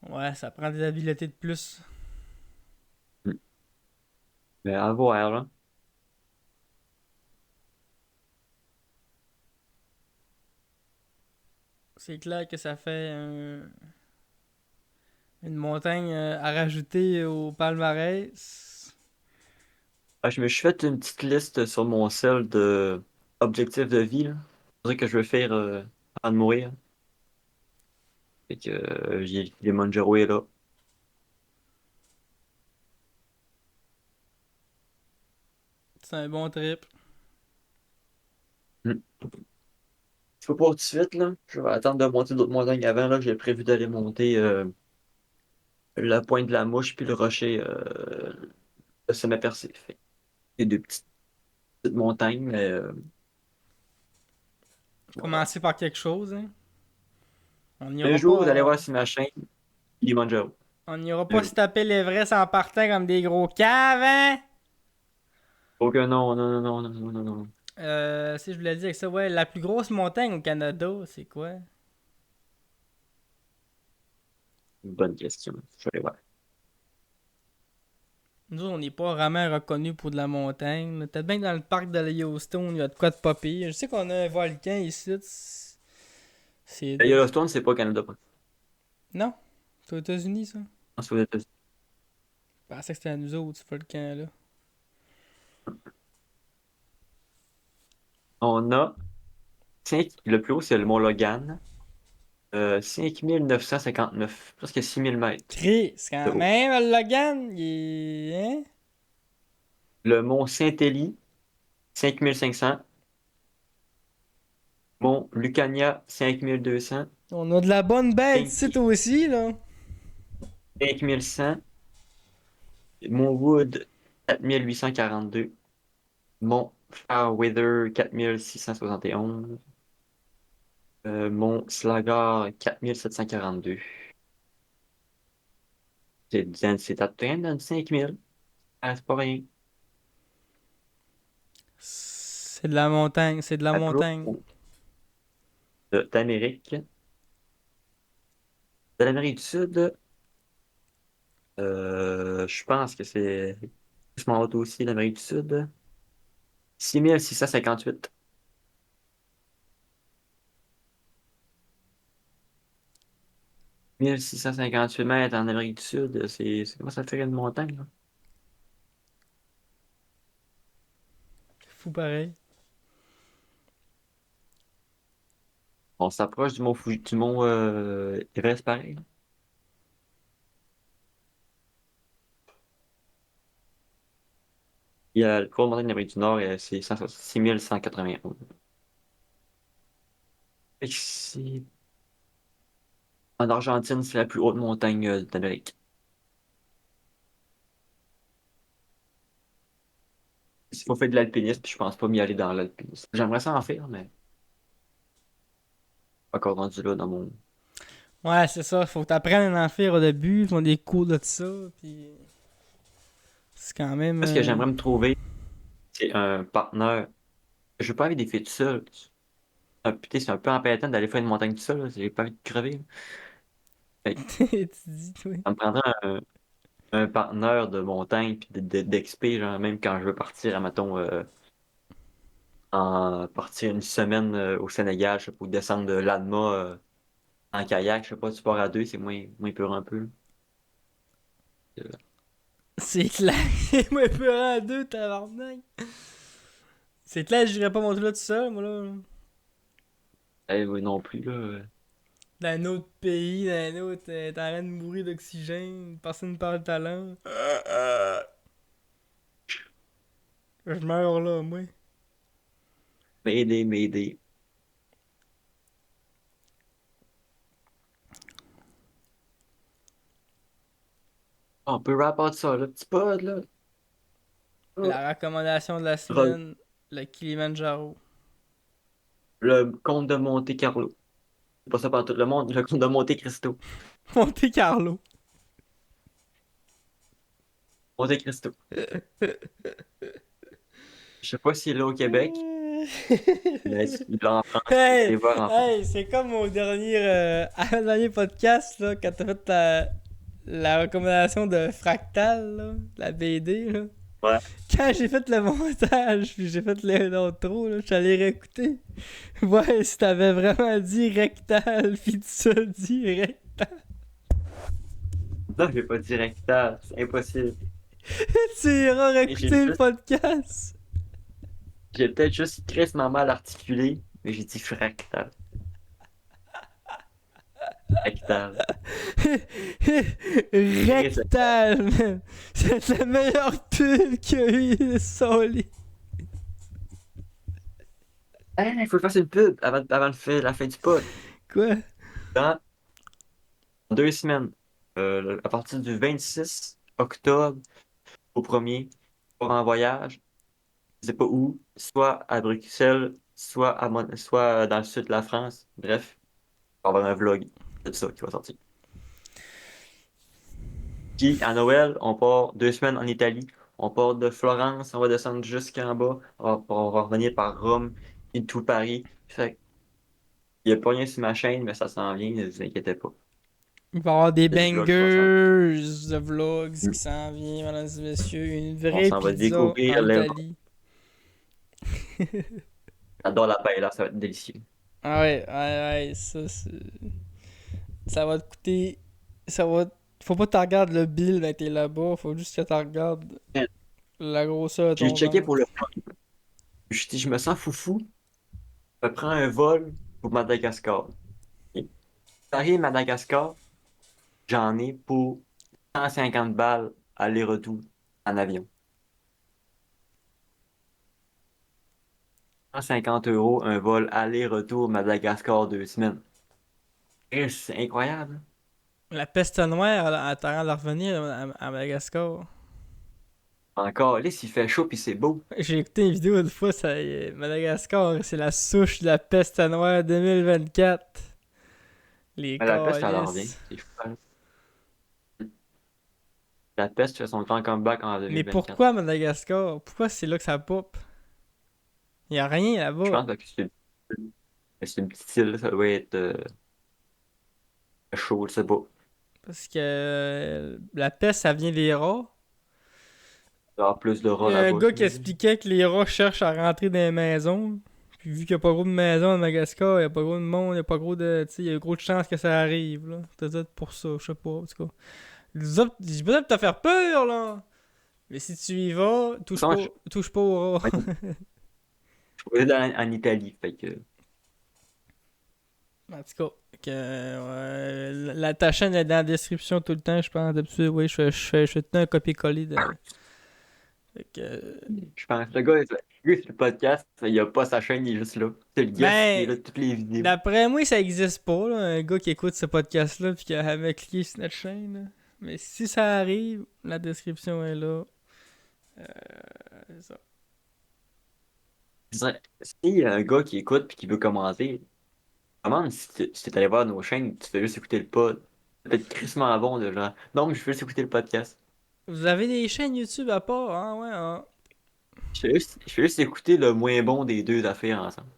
Ouais, ça prend des habiletés de plus. Hmm. Mais à voir, là. C'est clair que ça fait une montagne à rajouter au palmarès. Ah, je me suis fait une petite liste sur mon cell de objectifs de vie, là. C'est vrai que je veux faire avant de mourir. Fait que j'ai Kilimanjaro est là. C'est un bon trip. Hmm. Je peux pas tout de suite, là. Je vais attendre de monter d'autres montagnes avant, là. J'ai prévu d'aller monter la pointe de la Mouche puis le rocher le sommet percé. Fait que c'est deux petites montagnes, mais voilà. Commencer par quelque chose, hein. On Un n'ira jour, vous allez pas. voir si ma chaîne Kilimanjaro. On n'ira Un pas jour. se taper l'Everest en partant comme des gros caves, hein? Oh que non, non, non, non, non, non, non. Si je voulais dire que ça, ouais, la plus grosse montagne au Canada, c'est quoi? Une bonne question. Je vais aller voir. Nous, on n'est pas vraiment reconnus pour de la montagne. Là. Peut-être bien que dans le parc de la Yellowstone, il y a de quoi de pas pire. Je sais qu'on a un volcan ici. C'est Le de... Yellowstone, c'est pas au Canada, pas. Non? C'est aux États-Unis, ça? C'est aux États-Unis. Je pensais que c'était à nous autres, ce volcan-là. On a le plus haut, c'est le mont Logan. 5959, presque 6000 mètres Chris, de quand haut. même, le Logan, il est... Hein? Le mont Saint-Élie, 5500. Mont Lucania, 5200. On a de la bonne bête ici, Pinky, toi aussi, là. 5100. Mont Wood, 4842. Mont Fairweather, 4671. Mont Slagar, 4742. C'est à peine dans 5000. Ah, c'est pas rien. C'est de la montagne, c'est de la La plus montagne. haute d'Amérique. De l'Amérique du Sud, je pense que c'est plus mon haut aussi, l'Amérique du Sud. 6658. 1658 mètres en Amérique du Sud, comment ça fait une montagne, là? C'est fou pareil. On s'approche du mont Everest, pareil, là. Il y a le cours de montagne d'Amérique du Nord, c'est 6191. Fait que en Argentine, c'est la plus haute montagne d'Amérique. Il faut faire de l'alpinisme, puis je pense pas m'y aller dans l'alpinisme. J'aimerais ça en faire, mais pas encore rendu là dans mon. Ouais, c'est ça. Faut que t'apprennes à en faire au début. Ils ont des cours de ça. Puis c'est quand même. Ce que j'aimerais me trouver, c'est un partenaire. Je veux pas aller des filles tout seul. Putain, c'est un peu embêtant d'aller faire une montagne tout seul, là. J'ai pas envie de crever, là. Fait que Tu dis, toi. ça me prendrait un partenaire de montagne puis d'XP, genre, même quand je veux partir, admettons, partir une semaine au Sénégal, je sais pas, ou descendre de l'Alma en kayak, je sais pas, tu pars à deux, c'est moins peur un peu. Euh, C'est clair. Moi, peur à deux, tabarnak. C'est clair, j'irais pas monter là tout seul, moi, là. oui, non plus, là. Dans un autre pays, dans un autre. T'es en train de mourir d'oxygène. Personne ne parle ta langue. Je meurs là, moi. M'aider. On peut wrap out ça, le petit pod, là. Ah. La recommandation de la Drôle. semaine, le Kilimanjaro. Le comte de Monte Carlo. C'est pas ça par tout le monde, le comte de Monte Cristo. Monte Carlo. Monte Cristo. Je sais pas s'il est là au Québec, mais s'il est là en France, Hey, allez voir en France. hey, c'est comme au dernier, à le dernier podcast, là, quand t'as fait la recommandation de Fractal, là, la BD, là. Ouais. Quand j'ai fait le montage, puis j'ai fait l'intro, là, je suis allé réécouter. Ouais, si t'avais vraiment dit rectal, puis tu ça dit rectal. Non, j'ai pas dit rectal, c'est impossible. Tu iras Et réécouter le podcast. j'ai peut-être juste crissement mal articulé, mais j'ai dit fractal. Fractal. Rectal, man. C'est la meilleure pub qu'il y a eu, Soli. Il faut que je fasse une pub avant la fin du pod. Quoi? Dans 2 semaines, à partir du 26 octobre au 1er, pour en voyage, je sais pas où, soit à Bruxelles, soit dans le sud de la France. Bref, on va avoir un vlog de ça qui va sortir. Puis à Noël, on part 2 semaines en Italie. On part de Florence, on va descendre jusqu'en bas. On va revenir par Rome et tout Paris. Fait il n'y a pas rien sur ma chaîne, mais ça s'en vient, ne vous inquiétez pas. Il va y avoir des Il y a du vlog qui va s'en venir. bangers de vlogs qui s'en viennent, mesdames et messieurs. Une On vraie s'en va pizza en découvrir le. Italie. J'adore la paella, ça va être délicieux. Ah ouais, ouais, ouais, ça, ça va te coûter. Ça va. Faut pas que tu regardes le bill quand t'es là-bas, faut juste que tu regardes la grosseur de J'ai ton checké ventre. pour le fun. Je me sens foufou. Je prends un vol pour Madagascar. Et Paris, Madagascar, j'en ai pour 150 balles aller-retour en avion. 150 € un vol aller-retour Madagascar 2 semaines. Et c'est incroyable. La peste noire, attendant de revenir à Madagascar. Encore, là, s'il fait chaud puis c'est beau. J'ai écouté une vidéo une fois, Madagascar, c'est la souche de la peste noire 2024. Les Mais la peste, ça leur revient. calices. C'est fou, hein. La peste fait son grand comeback en Mais 2024. pourquoi Madagascar? Pourquoi c'est là que ça pop? Y a rien Je là-bas. pense que c'est une petite île, ça doit être chaud, je sais pas. Parce que la peste, ça vient des rats. Il y aura plus de Il rats y a un là-bas, gars qui j'imagine. expliquait que les rats cherchent à rentrer dans les maisons. Puis vu qu'il n'y a pas gros de maisons à Madagascar, il n'y a pas gros de monde, il n'y a pas gros de. Tu sais, il y a gros de chances que ça arrive, là. Peut-être pour ça, je sais pas, en tout cas. J'ai pas de te faire peur, là. Mais si tu y vas, De toute façon, touche pas au rat. je suis en Italie, fait que. En tout cas, ta chaîne est dans la description tout le temps, je pense. D'habitude, oui, je fais tout un copier-coller de. Fait que, Je pense que le gars, lui, c'est le podcast, il a pas sa chaîne, il est juste là. C'est le guest, il est ben, là toutes les vidéos. d'après moi, ça existe pas, là, un gars qui écoute ce podcast-là puis qui a jamais cliqué sur notre chaîne. Là. Mais si ça arrive, la description est là. Euh, c'est ça. Je dirais, s'il y a un gars qui écoute puis qui veut commenter, commande si t'es allé voir nos chaînes, tu fais juste écouter le pod. Ça peut être crissement bon de genre. Non, mais je veux juste écouter le podcast. Vous avez des chaînes YouTube à part? Ah ouais, ah. Je fais juste écouter le moins bon des deux affaires ensemble.